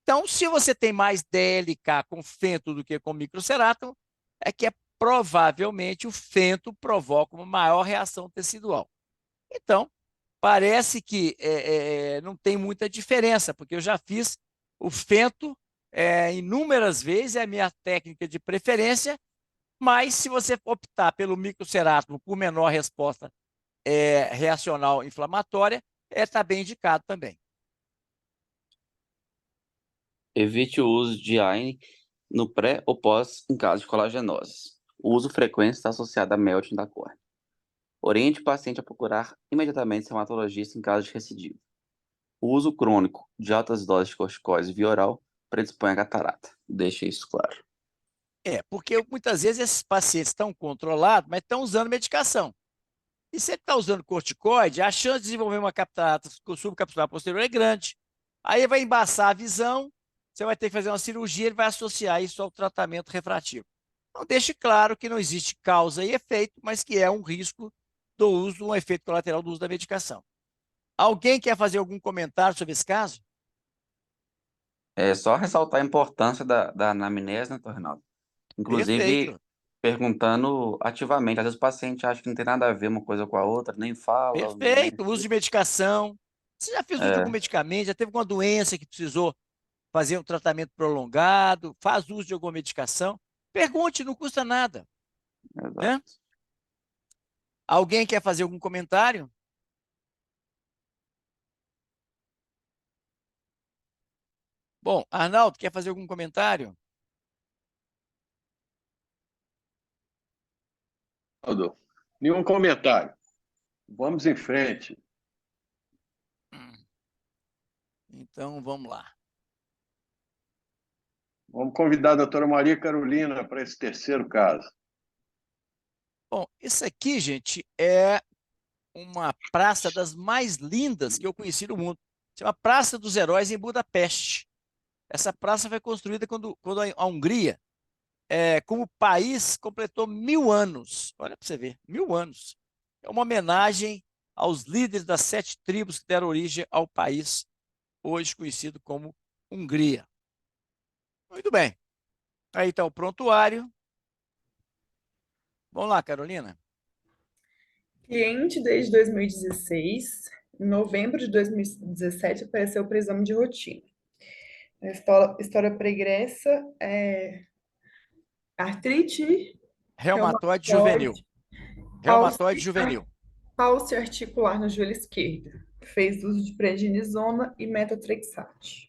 Então, se você tem mais DLK com fento do que com microcerato, é que provavelmente o fento provoca uma maior reação tecidual. Então, parece que não tem muita diferença, porque eu já fiz o fento inúmeras vezes, é a minha técnica de preferência, mas se você optar pelo microcerato por menor resposta reacional inflamatória, está bem indicado também. Evite o uso de AINE no pré ou pós em caso de colagenose. O uso frequente está associado a melting da córnea. Oriente o paciente a procurar imediatamente seu hematologista em caso de recidiva. O uso crônico de altas doses de corticoides via oral predispõe a catarata. Deixe isso claro. Porque muitas vezes esses pacientes estão controlados, mas estão usando medicação. E se ele está usando corticoide, a chance de desenvolver uma catarata subcapsular posterior é grande. Aí vai embaçar a visão, você vai ter que fazer uma cirurgia, ele vai associar isso ao tratamento refrativo. Então, deixe claro que não existe causa e efeito, mas que é um risco do uso, um efeito colateral do uso da medicação. Alguém quer fazer algum comentário sobre esse caso? É só ressaltar a importância da anamnese, né, doutor Reinaldo? Inclusive, Perfeito, perguntando ativamente. Às vezes o paciente acha que não tem nada a ver uma coisa com a outra, nem fala, nem... perfeito. Uso de medicação. Você já fez uso de algum É, medicamento? Já teve alguma doença que precisou fazer um tratamento prolongado? Faz uso de alguma medicação? Pergunte, não custa nada, né? exato. Alguém quer fazer algum comentário? Bom, Arnaldo, quer fazer algum comentário? Aldo, nenhum comentário. Vamos em frente. Então, vamos lá. Vamos convidar a doutora Maria Carolina para esse terceiro caso. Bom, isso aqui, gente, é uma praça das mais lindas que eu conheci no mundo. Chama Praça dos Heróis em Budapeste. Essa praça foi construída quando a Hungria, como país, completou 1000 anos. Olha para você ver, 1000 anos. É uma homenagem aos líderes das 7 tribos que deram origem ao país, hoje conhecido como Hungria. Muito bem. Aí está o prontuário. Vamos lá, Carolina. Cliente desde 2016, em novembro de 2017 apareceu para exame de rotina. A história pregressa é artrite Reumatoide juvenil. reumatoide, Reumatoide juvenil. alce articular no joelho esquerdo. Fez uso de prednisona e metotrexate.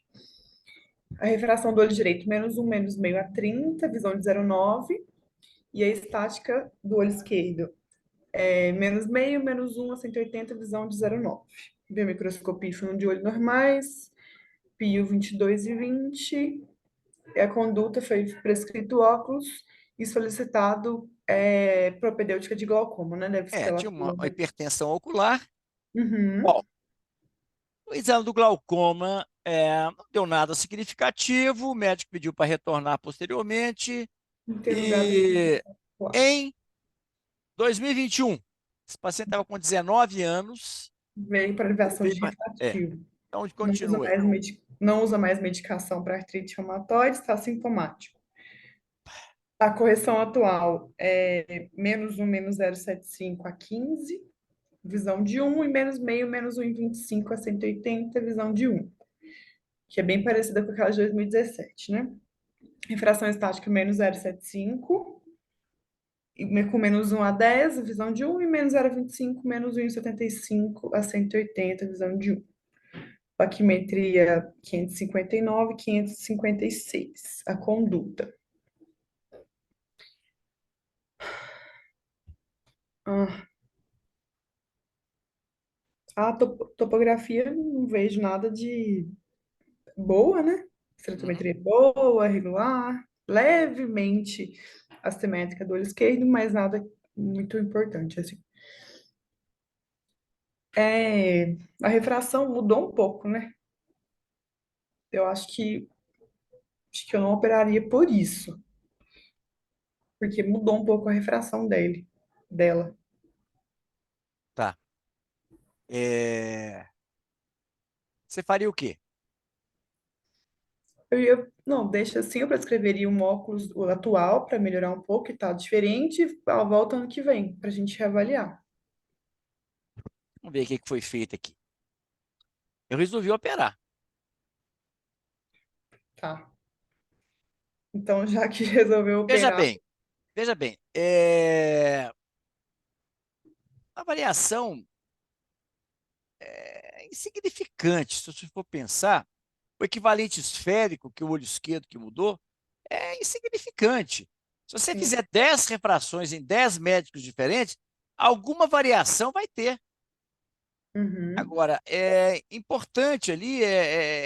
A refração do olho direito, -1, -0,5 a 30, visão de 0,9. E a estática do olho esquerdo, -0,5, -1 a 180, visão de 0,9. Biomicroscopia e fundo de olho normais, PIO 22 e 20. A conduta foi prescrito óculos e solicitado propedêutica de glaucoma, né? Deve ser Tinha uma glaucoma. hipertensão ocular. Uhum. Bom, o exame do glaucoma não deu nada significativo, o médico pediu para retornar posteriormente. Interrogado E ocular. em 2021, esse paciente estava com 19 anos. Veio para aliviação Veio de pra, refrativo. então, continua aí. Não usa mais medicação para artrite reumatoide, está sintomático. A correção atual é -1, -0,75 a 15, visão de 1, e -0,5, -1,25 a 180, visão de 1, que é bem parecida com aquela de 2017, né? Refração estática -0,75, com -1 a 10, visão de 1, e -0,25, -1,75 a 180, visão de 1. Paquimetria 559, 556. A conduta. A topografia, não vejo nada de boa, né? Uhum. Esterotometria boa, regular, levemente assimétrica do olho esquerdo, mas nada muito importante, assim. A refração mudou um pouco, né? Eu acho que eu não operaria por isso, porque mudou um pouco a refração dela. Tá. Você faria o quê? Não, deixa assim, eu prescreveria um óculos o atual para melhorar um pouco e tá diferente, volta ano que vem, para a gente reavaliar, Vamos ver o que que foi feito aqui. Eu resolvi operar. tá? Então, já que resolveu Veja operar, bem, veja bem. A variação é insignificante, se você for pensar. O equivalente esférico, que o olho esquerdo que mudou, é insignificante. Se você sim. fizer 10 refrações em 10 médicos diferentes, alguma variação vai ter. Uhum, Agora, é importante ali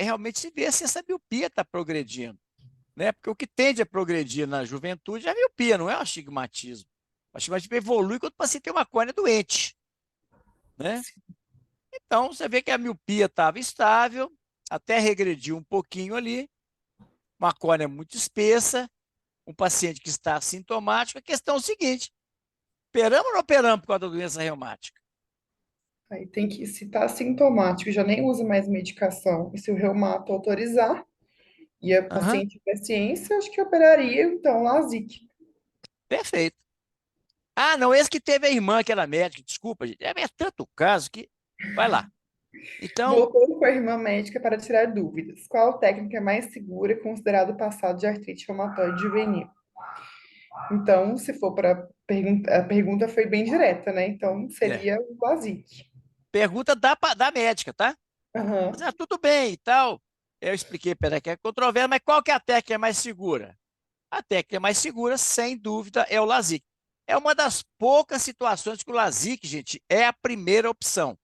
realmente se ver se essa miopia está progredindo, né? Porque o que tende a progredir na juventude é a miopia, não é o astigmatismo. O astigmatismo evolui quando o paciente tem uma córnea doente, né? Então, você vê que a miopia estava estável, até regrediu um pouquinho ali, uma córnea muito espessa, um paciente que está assintomático. A questão é o seguinte: operamos ou não operamos por causa da doença reumática? aí tem que, se tá sintomático, já nem usa mais medicação, e se o reumato autorizar, e a Aham, paciente tiver ciência, acho que operaria, então, LASIK. perfeito. Ah, não, esse que teve a irmã que era médica, desculpa, gente. É tanto caso que. Vai lá. Então, Voltou com a irmã médica para tirar dúvidas. Qual técnica é mais segura, considerado o passado de artrite reumatoide juvenil? Então, se for para pergunta, a pergunta foi bem direta, né? Então, é, seria o LASIK. pergunta da médica, tá? Mas, Aham. tudo bem e tal. Eu expliquei para que é controvérsia, mas qual que é a técnica mais segura? A técnica mais segura, sem dúvida, é o LASIK. É uma das poucas situações que o LASIK, gente, é a primeira opção.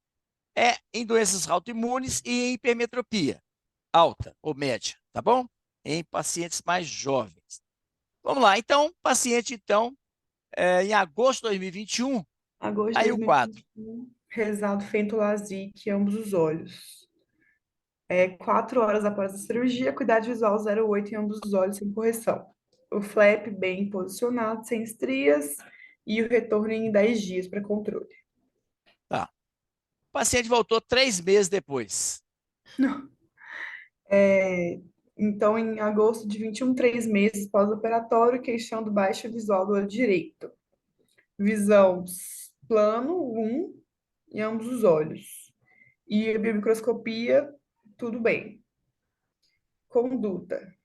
É em doenças autoimunes e em hipermetropia alta ou média, tá bom? Em pacientes mais jovens. Vamos lá, então, paciente, então, em agosto de 2021, Agosto de aí o quadro. 2021, rezado feito LASIK em ambos os olhos. 4 horas após a cirurgia, cuidado visual 0,8 em ambos os olhos sem correção. O flap bem posicionado, sem estrias, e o retorno em 10 dias para controle. Tá. O paciente voltou 3 meses depois. É, então, em agosto de 21, 3 meses pós-operatório, queixando baixa visual do olho direito. Visão plano, em ambos os olhos. E a biomicroscopia, tudo bem. Conduta.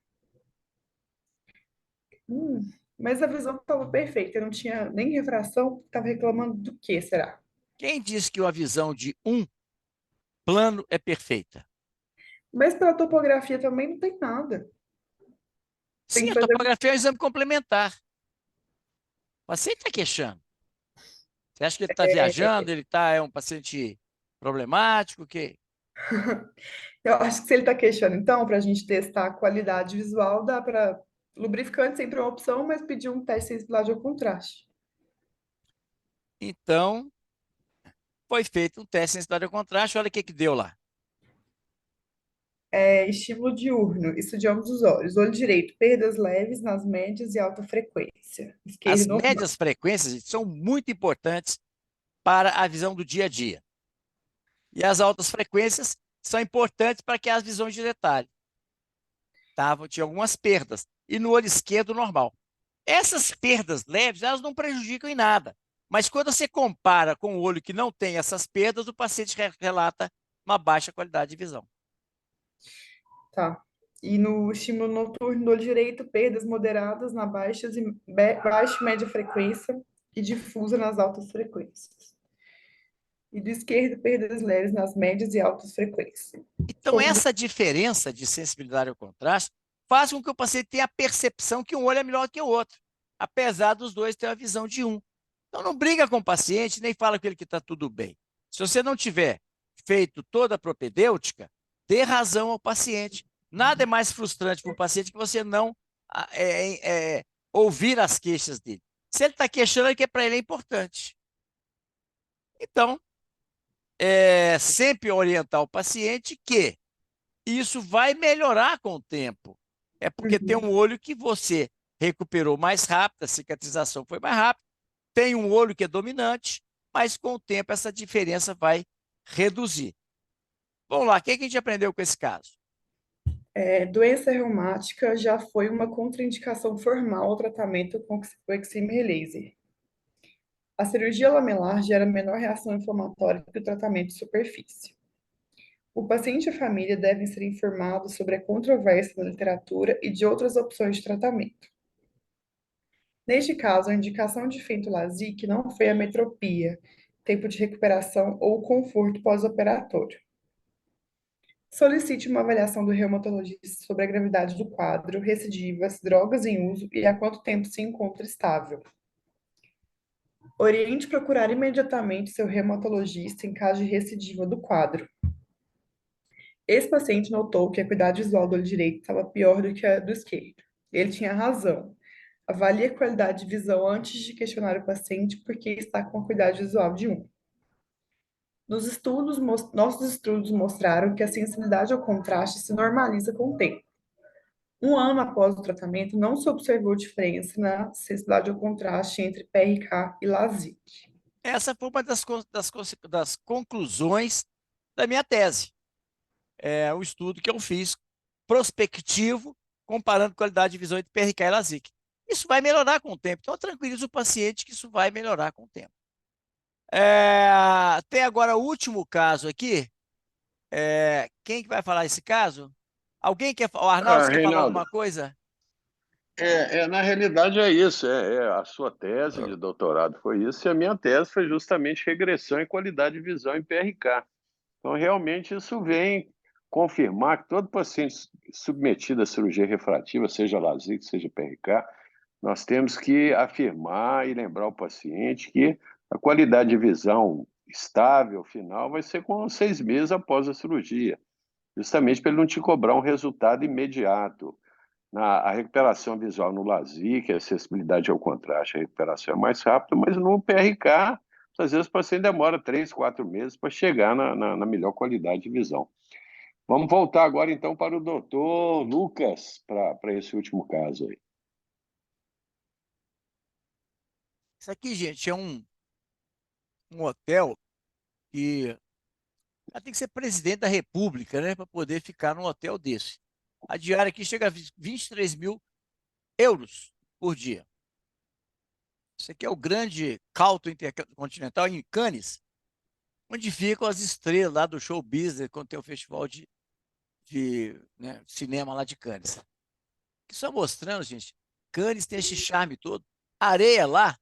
Hum, mas a visão estava perfeita, não tinha nem refração, estava reclamando do que, será? Quem disse que uma visão de um plano é perfeita? Mas pela topografia também não tem nada. Tem Sim, que a fazer. topografia é um exame complementar. O paciente está queixando. Você acha que ele está viajando, é um paciente problemático? Que... Eu acho que se ele está queixando, então, para a gente testar a qualidade visual, dá para. Lubrificante sempre é uma opção, mas pedir um teste de sensibilidade ao contraste. Então, foi feito um teste em sensibilidade ao contraste, olha o que que deu lá. Estímulo diurno, isso de ambos os olhos. Olho direito, perdas leves nas médias e alta frequência. As Esquerdo, normal. médias frequências, gente, são muito importantes para a visão do dia a dia. E as altas frequências são importantes para que as visões de detalhe. Tinha algumas perdas. E no olho esquerdo, normal. Essas perdas leves, elas não prejudicam em nada. Mas quando você compara com o olho que não tem essas perdas, o paciente relata uma baixa qualidade de visão. Tá. E no estímulo noturno do olho direito, perdas moderadas na baixas e baixa e média frequência e difusa nas altas frequências. E do esquerdo, perdas leves nas médias e altas frequências. Então, essa diferença de sensibilidade ao contraste faz com que o paciente tenha a percepção que um olho é melhor que o outro, apesar dos dois terem a visão de um. Então, não briga com o paciente, nem fala com ele que está tudo bem. Se você não tiver feito toda a propedêutica, dê razão ao paciente. Nada é mais frustrante para o paciente que você não ouvir as queixas dele. Se ele está queixando, é que para ele é importante. Então, sempre orientar o paciente que isso vai melhorar com o tempo. É porque tem um olho que você recuperou mais rápido, a cicatrização foi mais rápida, tem um olho que é dominante, mas com o tempo essa diferença vai reduzir. Vamos lá, o que a gente aprendeu com esse caso? Doença reumática já foi uma contraindicação formal ao tratamento com o excimer laser. A cirurgia lamelar gera menor reação inflamatória que o tratamento de superfície. O paciente e a família devem ser informados sobre a controvérsia na literatura e de outras opções de tratamento. Neste caso, a indicação de Fentolasic não foi a metropia, tempo de recuperação ou conforto pós-operatório. Solicite uma avaliação do reumatologista sobre a gravidade do quadro, recidivas, drogas em uso e há quanto tempo se encontra estável. Oriente procurar imediatamente seu reumatologista em caso de recidiva do quadro. Esse paciente notou que a acuidade visual do olho direito estava pior do que a do esquerdo. Ele tinha razão. Avalie a qualidade de visão antes de questionar o paciente porque está com acuidade visual de 1. Nossos estudos mostraram que a sensibilidade ao contraste se normaliza com o tempo. 1 ano após o tratamento, não se observou diferença na sensibilidade ao contraste entre PRK e LASIK. Essa foi uma das conclusões da minha tese. É um estudo que eu fiz prospectivo, comparando qualidade de visão entre PRK e LASIK. Isso vai melhorar com o tempo. Então, tranquiliza o paciente que isso vai melhorar com o tempo. Tem agora o último caso aqui. Quem que vai falar esse caso? Alguém quer falar? O Arnaldo, você quer falar Reinaldo, alguma coisa? na realidade é isso, a sua tese de doutorado foi isso, e a minha tese foi justamente regressão em qualidade de visão em PRK. Então, realmente, isso vem confirmar que todo paciente submetido à cirurgia refrativa, seja LASIK, seja PRK, nós temos que afirmar e lembrar o paciente que a qualidade de visão estável final vai ser com 6 meses após a cirurgia, justamente para ele não te cobrar um resultado imediato. A recuperação visual no LASIK, a acessibilidade ao contraste, a recuperação é mais rápida, mas no PRK, às vezes o paciente demora 3, 4 meses para chegar na melhor qualidade de visão. Vamos voltar agora, então, para o doutor Lucas, para esse último caso aí. Isso aqui, gente, é um hotel que tem que ser presidente da República, né, para poder ficar num hotel desse. A diária aqui chega a 23 mil euros por dia. Isso aqui é o grande Calto Intercontinental em Cannes, onde ficam as estrelas lá do show business, quando tem o festival de cinema lá de Cannes. Só mostrando, gente, Cannes tem esse charme todo. A areia lá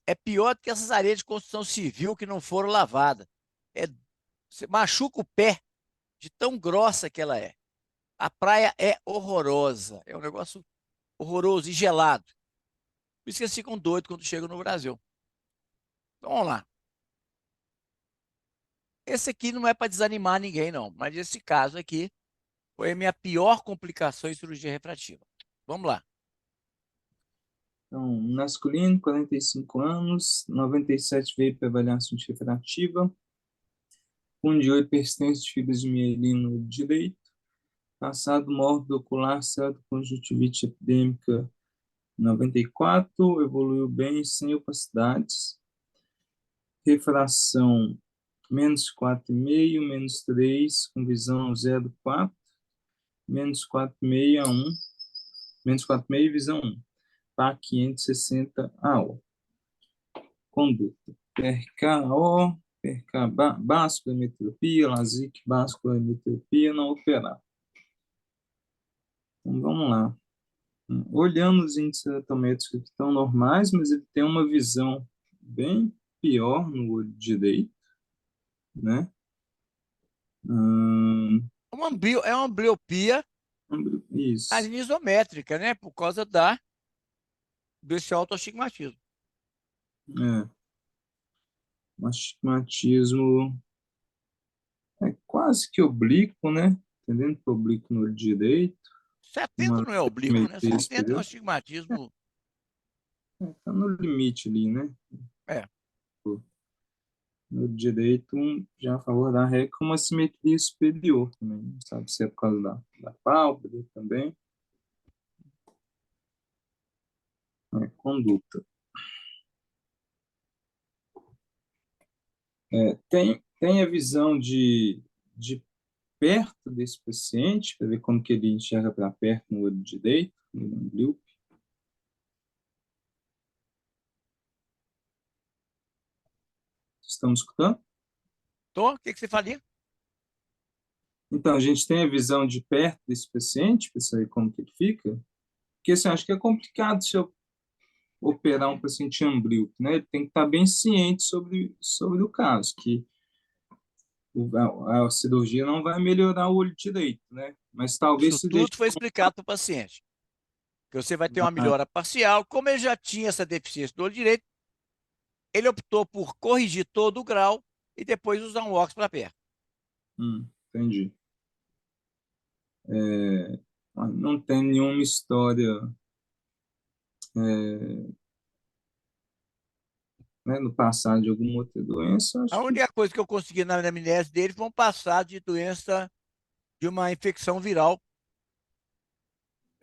é pior do que essas areias de construção civil que não foram lavadas. Você machuca o pé de tão grossa que ela é. A praia é horrorosa, é um negócio horroroso e gelado. Por isso que eles ficam doidos quando chegam no Brasil. Então, vamos lá. Esse aqui não é para desanimar ninguém, não. Mas esse caso aqui foi a minha pior complicação em cirurgia refrativa. Vamos lá. Então, masculino, 45 anos, 97 veio para avaliação refrativa, fundo de olho persistente de fibras de mielina no direito, passado mórbido ocular, certo, conjuntivite epidêmica 94, evoluiu bem, sem opacidades, refração menos 4,5, menos 3, com visão 0,4, menos 4,5 a 1, menos 4,5 visão 1, PA 560 AO. Conduta, PRKO, PRK báscula, hemetropia, LASIK báscula, hemetropia, não operar. Então, vamos lá. Olhando os índices anatométricos que estão normais, mas ele tem uma visão bem pior no olho direito, né? É uma ambliopia Isso. anisométrica, né? Por causa desse autoastigmatismo. Um astigmatismo quase que oblíquo, né? tendendo para oblíquo no olho direito. 70 não é oblíquo, né? Meio 70 é um astigmatismo. Está no limite ali, né? É. No olho direito, já a favor da regra, com uma simetria superior também. Não sabe se é por causa da pálpebra também. Conduta. Tem a visão de perto desse paciente, para ver como que ele enxerga para perto no olho direito, no míope. Estamos escutando? Tô? O que você falia? Então, a gente tem a visão de perto desse paciente, para saber como que ele fica. Porque, assim, acho que é complicado se eu operar um paciente ambríope, né? Ele tem que estar bem ciente sobre o caso, que a cirurgia não vai melhorar o olho direito, né? Mas talvez Isso se deixe... tudo foi explicado para o paciente. Que você vai ter uma melhora parcial. Como ele já tinha essa deficiência do olho direito, ele optou por corrigir todo o grau e depois usar um óculos para perto. Entendi. Não tem nenhuma história no passado de alguma outra doença. A Acho que única coisa que eu consegui na anamnese dele foi um passado de doença de uma infecção viral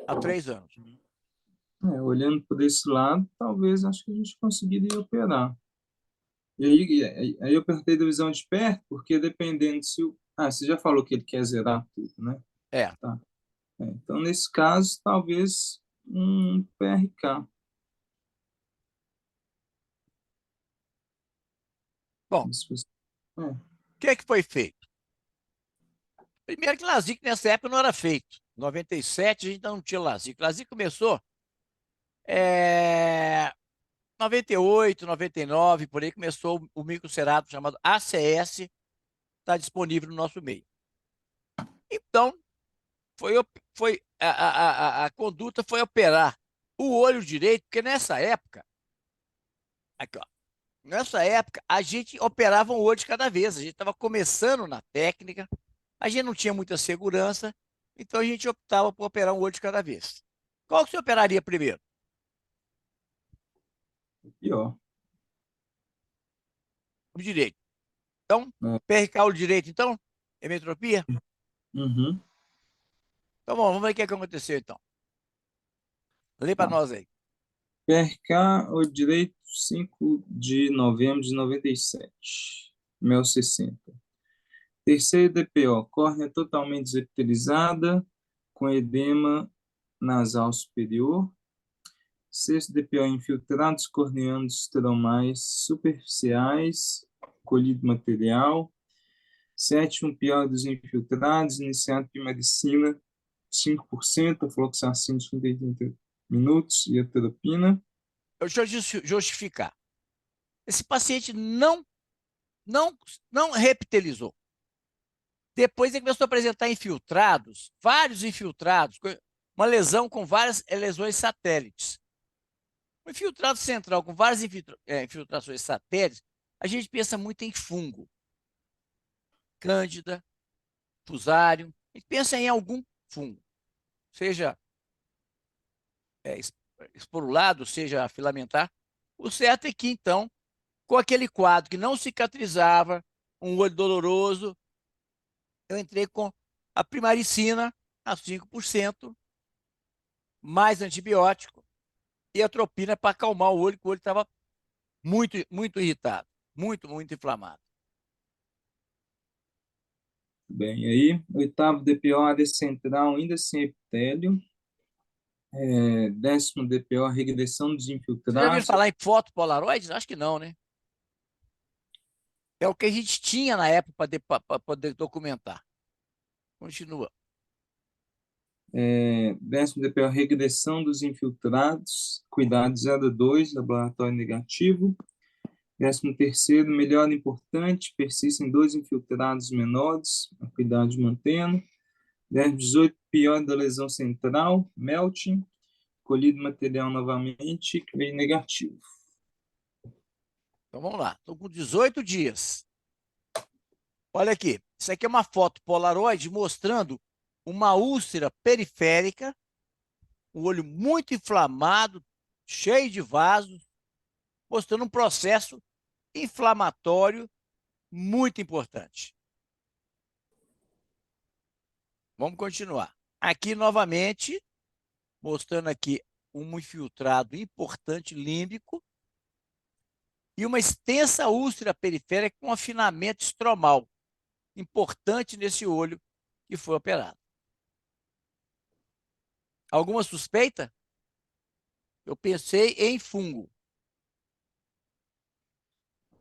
há 3 anos. olhando por esse lado, talvez acho que a gente conseguiria operar. E aí eu perguntei da visão de perto, porque dependendo se o... você já falou que ele quer zerar tudo, né? É. Tá. Então, nesse caso, talvez um PRK. Bom, o que foi feito? Primeiro que LASIK nessa época não era feito. Em 97 a gente ainda não tinha LASIK. LASIK começou 98, 99, por aí começou o microcerato chamado ACS, está disponível no nosso meio. Então, a conduta foi operar o olho direito, porque nessa época, aqui, ó, nessa época, a gente operava um olho de cada vez. A gente estava começando na técnica, a gente não tinha muita segurança, então a gente optava por operar um olho de cada vez. Qual que você operaria primeiro? Pior. O direito. Então, PRK olho direito, então? Hemetropia? Uhum. Então, bom, vamos ver o que aconteceu, então. Lê para nós aí. PRK, olho direito, 5 de novembro de 97. MEL 60. Terceiro DPO, córnea totalmente desepitelizada, com edema nasal superior. Sexto DPO, infiltrados corneanos estromais superficiais, colhido material. Sétimo, pior dos infiltrados, iniciado pimericina, 5%, afloxacina, 30 minutos, e atropina. Deixa eu justificar. Esse paciente não reptilizou. Depois ele começou a apresentar infiltrados, vários infiltrados, uma lesão com várias lesões satélites. Um infiltrado central com várias infiltrações satélites, a gente pensa muito em fungo. Cândida, fusário, a gente pensa em algum fungo, seja esporulado, seja filamentar. O certo é que, então, com aquele quadro que não cicatrizava, um olho doloroso, eu entrei com a primaricina a 5%, mais antibiótico, e atropina para acalmar o olho, que o olho estava muito, muito irritado, muito, muito inflamado. Bem, aí, oitavo DPO, área central, ainda sem epitélio. Décimo DPO, regressão dos Você já ouviu infiltrados. falar em foto polaroid? Acho que não, né? É o que a gente tinha na época para poder documentar. Continua. Décimo DPO, regressão dos infiltrados. Cuidado 02, laboratório negativo. 13º, melhora importante, persistem 2 infiltrados menores, a cuidado de mantendo. 18, pior da lesão central, melting, colhido material novamente, que veio negativo. Então vamos lá. Estou com 18 dias. Olha aqui. Isso aqui é uma foto Polaroid mostrando uma úlcera periférica, o olho muito inflamado, cheio de vasos, mostrando um processo inflamatório muito importante. Vamos continuar. Aqui, novamente, mostrando aqui um infiltrado importante límbico e uma extensa úlcera periférica com afinamento estromal, importante nesse olho que foi operado. Alguma suspeita? Eu pensei em fungo.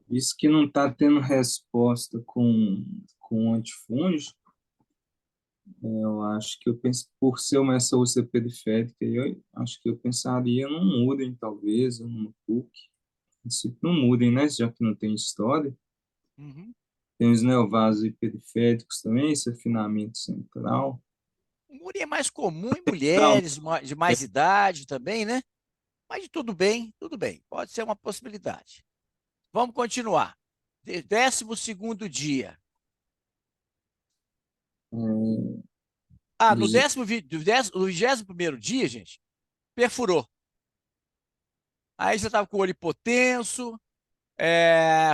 Isso que não está tendo resposta com antifúngio, eu acho que eu penso, por ser uma essa úlcera periférica, eu acho que eu pensaria num Mudem, talvez, ou num PUC. Se não mudem, né? Já que não tem história. Uhum. Tem os neovasos periféricos também, esse afinamento central. O Muri é mais comum em Não, mulheres de mais idade também, né? Mas tudo bem, tudo bem. Pode ser uma possibilidade. Vamos continuar. 12º dia. Ah, no 21º dia, gente, perfurou. Aí você estava com o olho hipotenso,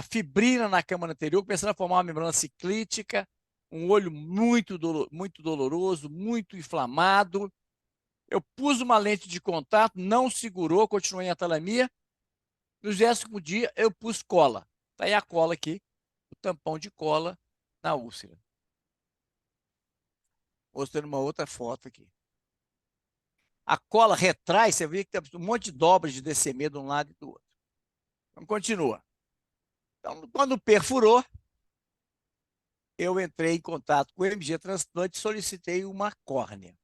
fibrina na câmara anterior, começando a formar uma membrana ciclítica, um olho muito doloroso, muito inflamado. Eu pus uma lente de contato, não segurou, continuei em atalamia. No 10º dia, eu pus cola. Tá aí a cola aqui, o tampão de cola na úlcera. Mostrando uma outra foto aqui. A cola retrai, você vê que tem um monte de dobras de DCM de um lado e do outro. Então, continua. Então, quando perfurou, eu entrei em contato com o MG transplante e solicitei uma córnea.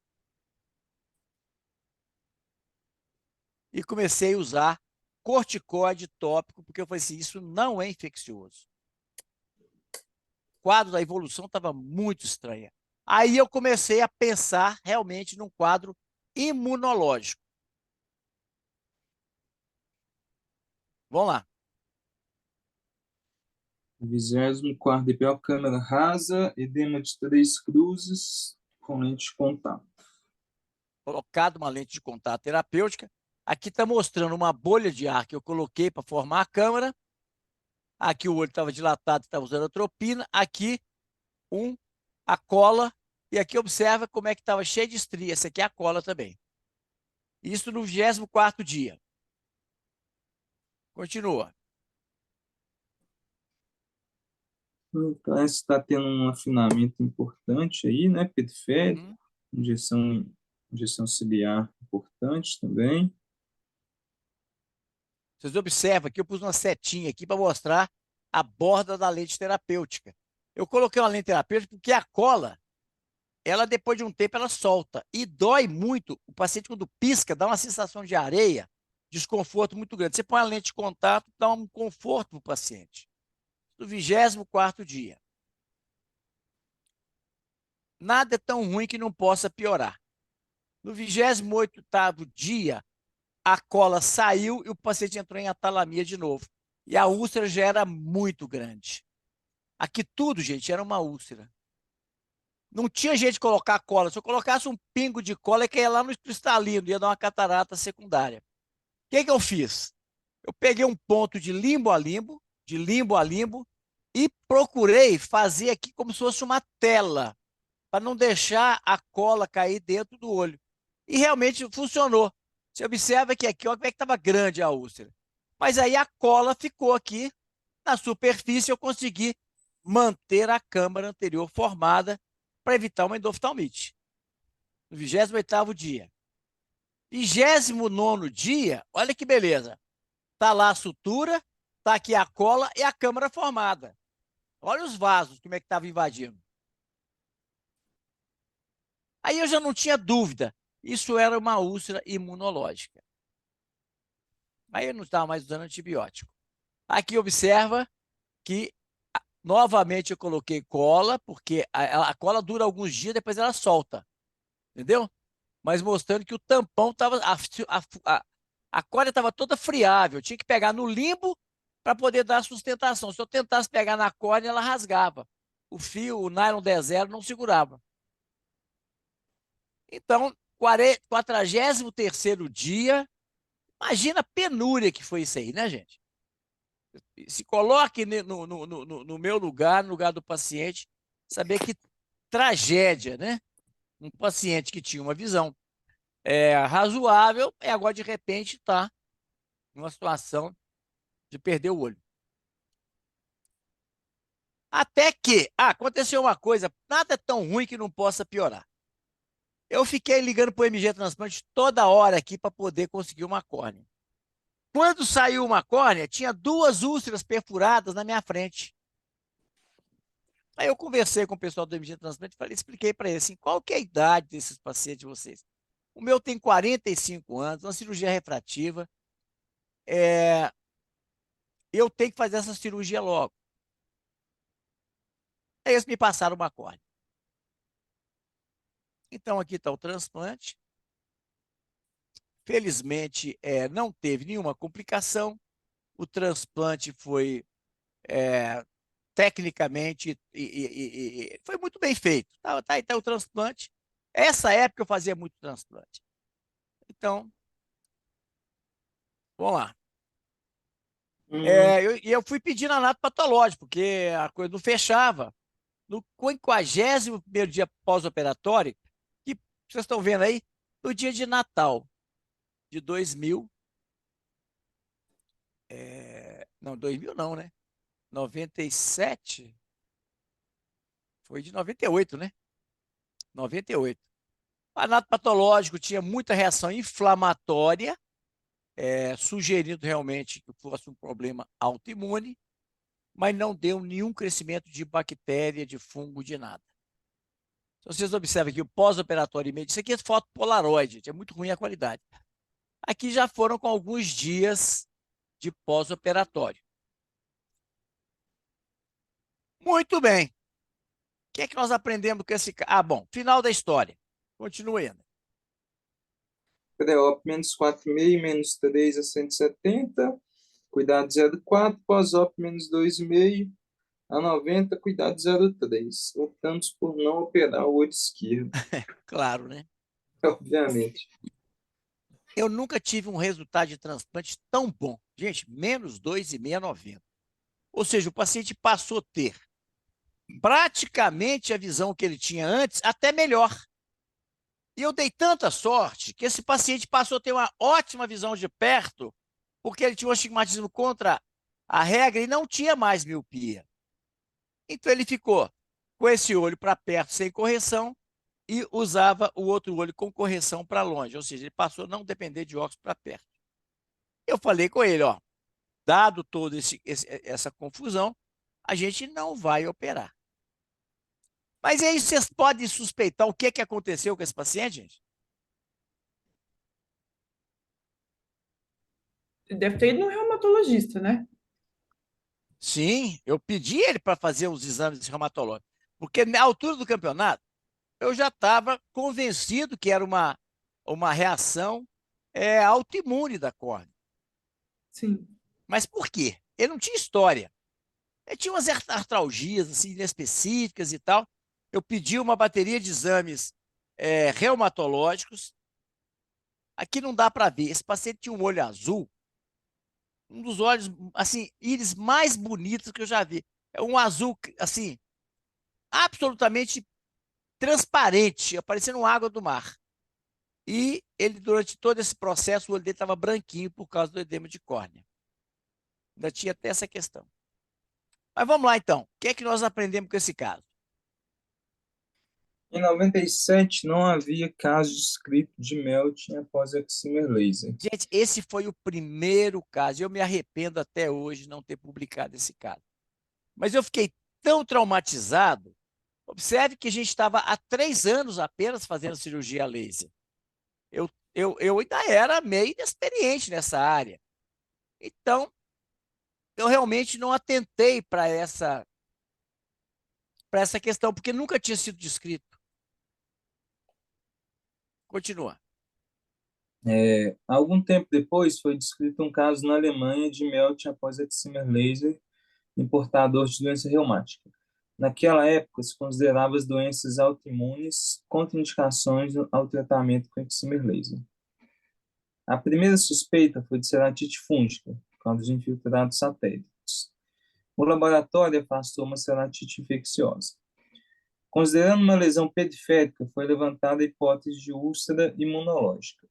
E comecei a usar corticóide tópico, porque eu falei assim, isso não é infeccioso. O quadro da evolução estava muito estranha. Aí eu comecei a pensar realmente num quadro imunológico. Vamos lá. 24º DPO, câmera rasa, edema de 3 cruzes, com lente de contato. Colocado uma lente de contato terapêutica. Aqui está mostrando uma bolha de ar que eu coloquei para formar a câmara. Aqui o olho estava dilatado, estava usando atropina. Aqui a cola. E aqui observa como é que estava cheio de estria. Essa aqui é a cola também. Isso no 24º dia. Continua. Parece que está tendo um afinamento importante aí, né? Periférico, Uhum. injeção ciliar importante também. Vocês observam que eu pus uma setinha aqui para mostrar a borda da lente terapêutica. Eu coloquei uma lente terapêutica porque a cola, ela depois de um tempo, ela solta. E dói muito. O paciente, quando pisca, dá uma sensação de areia, desconforto muito grande. Você põe a lente de contato, dá um conforto para o paciente. No 24º dia. Nada é tão ruim que não possa piorar. No 28º dia, a cola saiu e o paciente entrou em atalamia de novo. E a úlcera já era muito grande. Aqui tudo, gente, era uma úlcera. Não tinha jeito de colocar cola. Se eu colocasse um pingo de cola, ia lá no cristalino, ia dar uma catarata secundária. O que eu fiz? Eu peguei um ponto de limbo a limbo, e procurei fazer aqui como se fosse uma tela, para não deixar a cola cair dentro do olho. E realmente funcionou. Você observa que aqui, olha como é que estava grande a úlcera. Mas aí a cola ficou aqui na superfície, eu consegui manter a câmara anterior formada para evitar uma endoftalmite. No 28º dia. 29º dia, olha que beleza. Está lá a sutura, está aqui a cola e a câmara formada. Olha os vasos, como é que estava invadindo. Aí eu já não tinha dúvida. Isso era uma úlcera imunológica. Aí eu não estava mais usando antibiótico. Aqui observa que, novamente, eu coloquei cola, porque a cola dura alguns dias, depois ela solta. Entendeu? Mas mostrando que o tampão estava. A corda estava toda friável. Eu tinha que pegar no limbo para poder dar sustentação. Se eu tentasse pegar na corda, ela rasgava. O fio, o nylon D0 não segurava. Então, 43º dia, imagina a penúria que foi isso aí, né, gente? Se coloque no meu lugar, no lugar do paciente, saber que tragédia, né? Um paciente que tinha uma visão razoável, agora de repente está numa situação de perder o olho. Até que aconteceu uma coisa, nada é tão ruim que não possa piorar. Eu fiquei ligando para o MG Transplante toda hora aqui para poder conseguir uma córnea. Quando saiu uma córnea, tinha 2 úlceras perfuradas na minha frente. Aí eu conversei com o pessoal do MG Transplante e expliquei para eles assim, qual que é a idade desses pacientes de vocês? O meu tem 45 anos, uma cirurgia refrativa. Eu tenho que fazer essa cirurgia logo. Aí eles me passaram uma córnea. Então aqui está o transplante. Felizmente, não teve nenhuma complicação. O transplante foi tecnicamente foi muito bem feito. Tá, então o transplante. Essa época eu fazia muito transplante. Então, vamos lá. Hum, Eu fui pedindo anato patológico, porque a coisa não fechava. No 51º dia pós-operatório, que vocês estão vendo aí, no dia de Natal de 2000, não, 2000 não, né? 97, foi de 98, né? 98. O anato patológico tinha muita reação inflamatória, sugerindo realmente que fosse um problema autoimune, mas não deu nenhum crescimento de bactéria, de fungo, de nada. Se vocês observam aqui o pós-operatório imediato, isso aqui é foto Polaroid, gente, é muito ruim a qualidade. Aqui já foram com alguns dias de pós-operatório. Muito bem. O que é que nós aprendemos com esse cara? Bom, final da história. Continuando. pré-op menos 4,5, menos 3 a 170. Cuidado 0,4. Pós-op menos 2,5 a 90. Cuidado 0,3. Optamos por não operar o olho esquerdo, Claro, né? obviamente. Eu nunca tive um resultado de transplante tão bom. Gente, menos 2,5 a 90. Ou seja, o paciente passou a ter praticamente a visão que ele tinha antes, até melhor. E eu dei tanta sorte que esse paciente passou a ter uma ótima visão de perto, porque ele tinha um astigmatismo contra a regra e não tinha mais miopia. Então ele ficou com esse olho para perto sem correção e usava o outro olho com correção para longe, ou seja, ele passou a não depender de óculos para perto. Eu falei com ele, ó, dado toda essa confusão, a gente não vai operar. Mas aí vocês podem suspeitar o que aconteceu com esse paciente, gente? Ele deve ter ido no reumatologista, né? Sim, eu pedi ele para fazer os exames reumatológicos, porque na altura do campeonato eu já estava convencido que era uma reação autoimune da córnea. Sim. Mas por quê? Ele não tinha história. Ele tinha umas artralgias assim, inespecíficas e tal. Eu pedi uma bateria de exames reumatológicos. Aqui não dá para ver. Esse paciente tinha um olho azul, um dos olhos, assim, íris mais bonitos que eu já vi. É um azul, assim, absolutamente transparente, parecendo água do mar. E ele, durante todo esse processo, o olho dele estava branquinho por causa do edema de córnea. Ainda tinha até essa questão. Mas vamos lá, então. O que é que nós aprendemos com esse caso? Em 97, não havia caso descrito de melting após excimer laser. Gente, esse foi o primeiro caso. Eu me arrependo até hoje de não ter publicado esse caso. Mas eu fiquei tão traumatizado. Observe que a gente estava há 3 anos apenas fazendo cirurgia laser. Eu ainda era meio inexperiente nessa área. Então, eu realmente não atentei para essa questão, porque nunca tinha sido descrito. Continua. Algum tempo depois, foi descrito um caso na Alemanha de melting após excimer laser em portador de doença reumática. Naquela época, se considerava as doenças autoimunes contraindicações ao tratamento com excimer laser. A primeira suspeita foi de ceratite fúngica, por causa de infiltrados satélites. O laboratório afastou uma ceratite infecciosa. Considerando uma lesão periférica, foi levantada a hipótese de úlcera imunológica.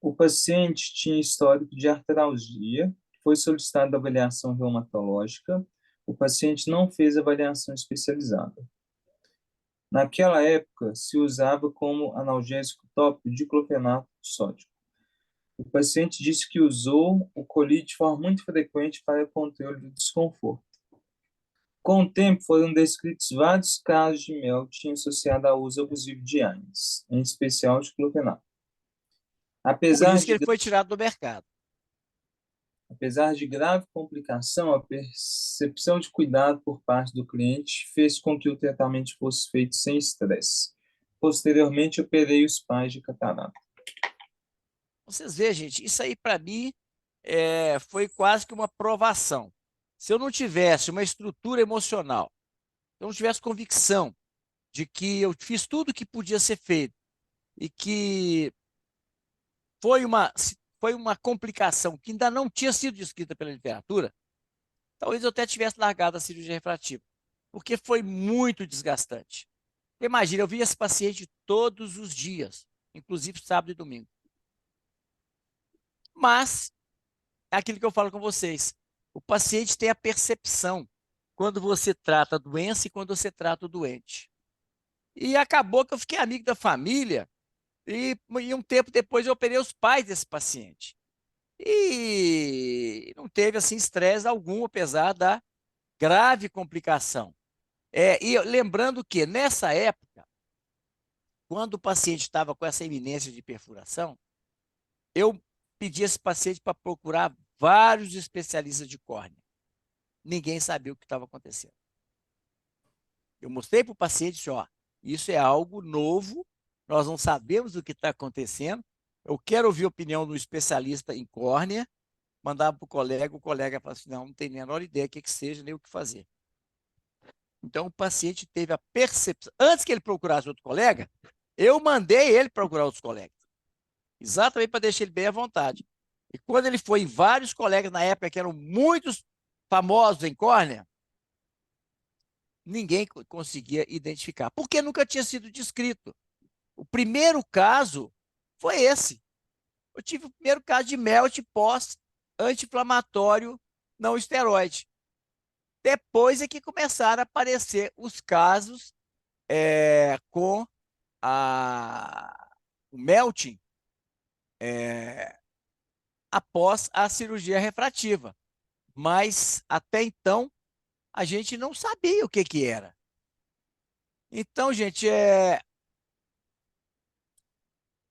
O paciente tinha histórico de artralgia, foi solicitada avaliação reumatológica, o paciente não fez avaliação especializada. Naquela época, se usava como analgésico tópico diclofenaco de sódio. O paciente disse que usou o colite de forma muito frequente para controle do desconforto. Com o tempo, foram descritos vários casos de Melton associados ao uso abusivo de AINES, em especial de diclofenaco. Por Apesar isso que de ele foi tirado do mercado. Apesar de grave complicação, a percepção de cuidado por parte do cliente fez com que o tratamento fosse feito sem estresse. Posteriormente, operei os pais de catarata. Vocês veem, gente, isso aí para mim foi quase que uma provação. Se eu não tivesse uma estrutura emocional, se eu não tivesse convicção de que eu fiz tudo o que podia ser feito e que foi uma complicação que ainda não tinha sido descrita pela literatura, talvez eu até tivesse largado a cirurgia refrativa, porque foi muito desgastante. Imagina, eu via esse paciente todos os dias, inclusive sábado e domingo. Mas, é aquilo que eu falo com vocês, o paciente tem a percepção quando você trata a doença e quando você trata o doente. E acabou que eu fiquei amigo da família e um tempo depois eu operei os pais desse paciente. E não teve assim estresse algum, apesar da grave complicação. E lembrando que nessa época, quando o paciente estava com essa iminência de perfuração, eu pedi a esse paciente para procurar vários especialistas de córnea. Ninguém sabia o que estava acontecendo. Eu mostrei para o paciente, disse, ó, isso é algo novo, nós não sabemos o que está acontecendo, eu quero ouvir a opinião do especialista em córnea, mandava para o colega falava assim, não tem a menor ideia do que seja, nem o que fazer. Então, o paciente teve a percepção, antes que ele procurasse outro colega, eu mandei ele procurar outros colegas, exatamente para deixar ele bem à vontade. E quando ele foi em vários colegas, na época que eram muitos famosos em córnea, ninguém conseguia identificar, porque nunca tinha sido descrito. O primeiro caso foi esse. Eu tive o primeiro caso de MELT pós-anti-inflamatório não esteroide. Depois é que começaram a aparecer os casos com o melting após a cirurgia refrativa. Mas até então a gente não sabia o que era. Então, gente,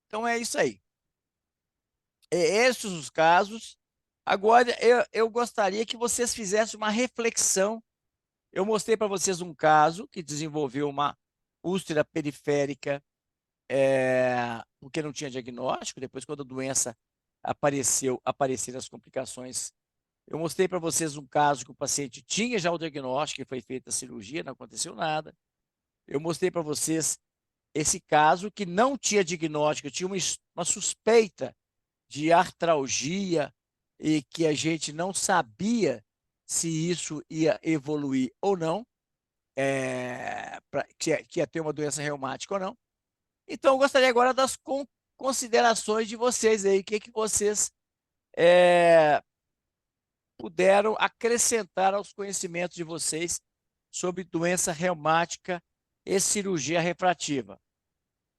então é isso aí. Esses os casos. Agora, eu gostaria que vocês fizessem uma reflexão. Eu mostrei para vocês um caso que desenvolveu uma úlcera periférica, porque não tinha diagnóstico. Depois, quando a doença apareceram as complicações. Eu mostrei para vocês um caso que o paciente tinha já o diagnóstico, que foi feita a cirurgia, não aconteceu nada. Eu mostrei para vocês esse caso que não tinha diagnóstico, tinha uma suspeita de artralgia e que a gente não sabia se isso ia evoluir ou não, que ia ter uma doença reumática ou não. Então, eu gostaria agora das considerações de vocês aí, o que vocês puderam acrescentar aos conhecimentos de vocês sobre doença reumática e cirurgia refrativa.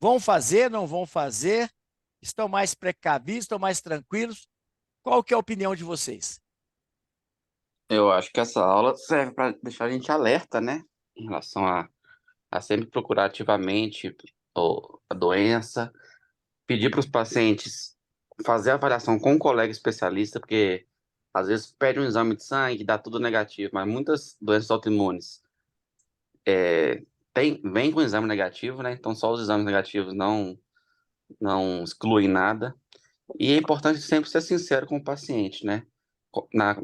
Vão fazer, não vão fazer? Estão mais precavidos, estão mais tranquilos? Qual que é a opinião de vocês? Eu acho que essa aula serve para deixar a gente alerta, né? Em relação a sempre procurar ativamente a doença, pedir para os pacientes fazer a avaliação com um colega especialista, porque às vezes pede um exame de sangue, dá tudo negativo, mas muitas doenças autoimunes vêm com exame negativo, né? Então só os exames negativos não excluem nada. E é importante sempre ser sincero com o paciente, né?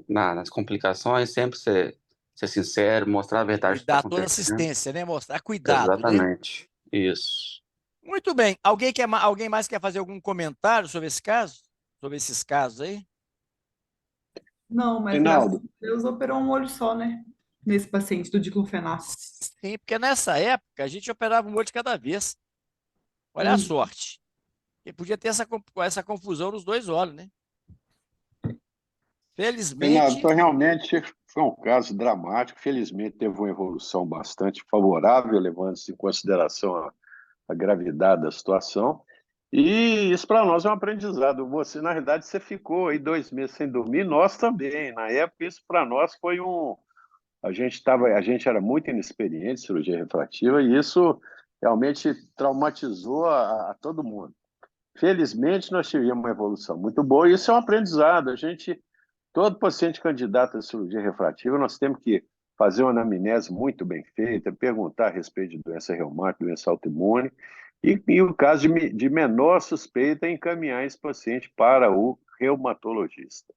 Nas complicações, sempre ser ser sincero, mostrar a verdade E do que está dar toda acontecendo. assistência, né? Mostrar cuidado, né? Exatamente. Isso. Muito bem. Alguém mais quer fazer algum comentário sobre esse caso? Sobre esses casos aí? Não, mas graças a Reinaldo, Deus operou um olho só, né? Nesse paciente do diclofenaco. Sim, porque nessa época a gente operava um olho de cada vez. Olha a Pois é. sorte. E podia ter essa confusão nos dois olhos, né? Reinaldo, Felizmente, então realmente foi um caso dramático. Felizmente teve uma evolução bastante favorável, levando-se em consideração a gravidade da situação. E isso para nós é um aprendizado. Você, na realidade, você ficou aí 2 meses sem dormir, nós também. Na época, isso para nós foi um. A gente era muito inexperiente em cirurgia refrativa e isso realmente traumatizou a todo mundo. Felizmente, nós tivemos uma evolução muito boa e isso é um aprendizado. Todo paciente candidato à cirurgia refrativa, nós temos que fazer uma anamnese muito bem feita, perguntar a respeito de doença reumática, doença autoimune, e em o caso de menor suspeita, encaminhar esse paciente para o reumatologista.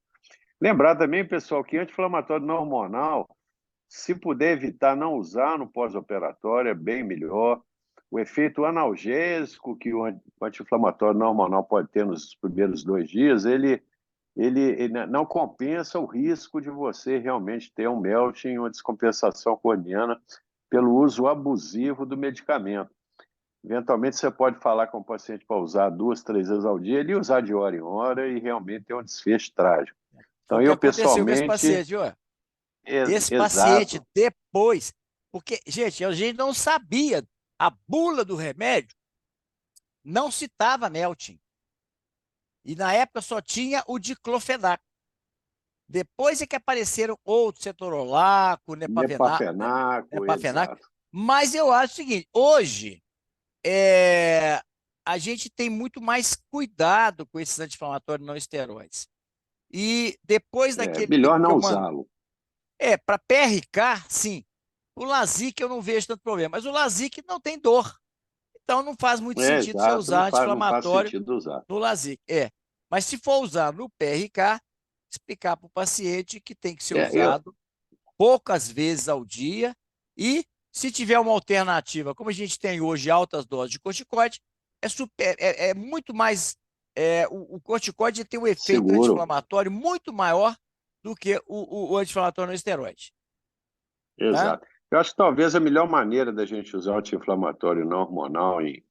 Lembrar também, pessoal, que anti-inflamatório não hormonal, se puder evitar não usar no pós-operatório, é bem melhor. O efeito analgésico que o anti-inflamatório não hormonal pode ter nos primeiros 2 dias, ele não compensa o risco de você realmente ter um melting, uma descompensação corneana pelo uso abusivo do medicamento. Eventualmente, você pode falar com o paciente para usar 2, 3 vezes ao dia, ele usar de hora em hora e realmente ter um desfecho trágico. foi o Então, que eu aconteceu com esse pessoalmente, paciente, ó. Esse paciente, exato, depois, porque, gente, a gente não sabia, a bula do remédio não citava melting. E na época só tinha o diclofenac. Depois é que apareceram outros, cetorolaco, nepafenaco, nepafenac. exato. Mas eu acho o seguinte, hoje a gente tem muito mais cuidado com esses anti-inflamatórios não esteroides. E depois É daquele que melhor não eu usá-lo. para PRK, sim. O Lasik eu não vejo tanto problema, mas o Lasik não tem dor. Então não faz muito É, sentido você exato, usar não faz anti-inflamatório sentido usar. no Lasik. Mas se for usar no PRK, explicar para o paciente que tem que ser É, eu, usado poucas vezes ao dia e se tiver uma alternativa, como a gente tem hoje altas doses de corticoide, é muito mais o corticoide tem um efeito seguro, anti-inflamatório muito maior do que o anti-inflamatório no esteroide, tá? exato. Eu acho que talvez a melhor maneira da gente usar o anti-inflamatório não hormonal em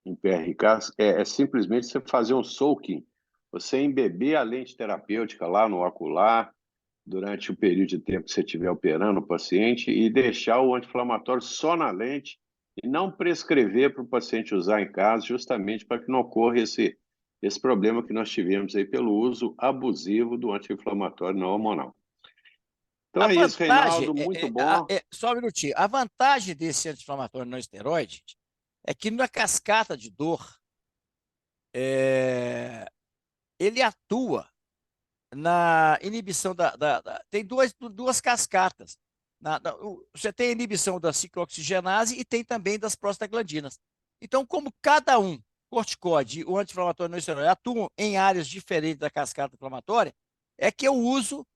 PRK é simplesmente você fazer um soaking, você embeber a lente terapêutica lá no ocular durante o período de tempo que você estiver operando o paciente e deixar o anti-inflamatório só na lente e não prescrever para o paciente usar em casa, justamente para que não ocorra esse problema que nós tivemos aí pelo uso abusivo do anti-inflamatório não hormonal. Então A é isso, vantagem, Reinaldo, muito bom. só um minutinho, a vantagem desse anti-inflamatório não esteroide é que na cascata de dor, ele atua na inibição tem duas cascatas. Você tem a inibição da ciclooxigenase e tem também das prostaglandinas. Então, como cada um, corticóide e o anti-inflamatório não esteroide, atuam em áreas diferentes da cascata inflamatória, é que eu uso,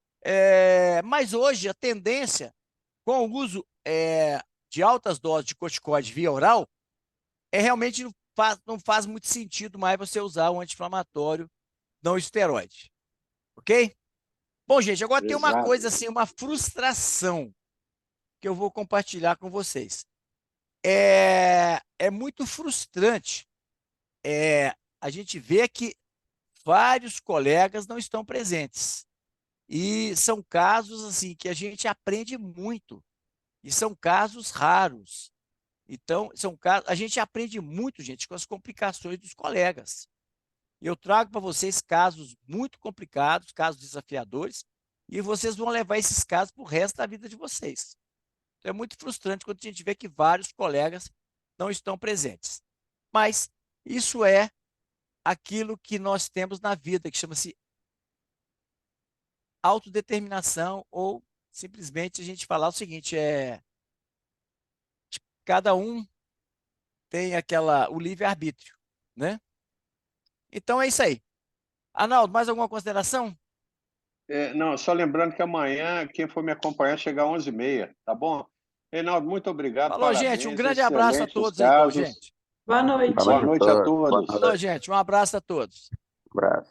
mas hoje a tendência com o uso de altas doses de corticóide via oral, realmente não faz muito sentido mais você usar o anti-inflamatório não esteroide. Ok? Bom, gente, agora tem uma Exato. coisa assim, uma frustração que eu vou compartilhar com vocês. É muito frustrante a gente ver que vários colegas não estão presentes. E são casos assim que a gente aprende muito. E são casos raros. Então, são casos, a gente aprende muito, gente, com as complicações dos colegas. E eu trago para vocês casos muito complicados, casos desafiadores, e vocês vão levar esses casos para o resto da vida de vocês. Então, é muito frustrante quando a gente vê que vários colegas não estão presentes. Mas isso é aquilo que nós temos na vida, que chama-se autodeterminação, ou simplesmente a gente falar o seguinte, cada um tem o livre-arbítrio, né? Então é isso aí. Arnaldo, mais alguma consideração? Não, só lembrando que amanhã, quem for me acompanhar, chegar às 11h30, tá bom? Reinaldo, muito obrigado, Falou, gente. Um parabéns, grande abraço a excelentes os todos aí, então, casos. gente. Boa noite. Boa noite a Boa todos. Falou, gente. Um abraço a todos. abraço.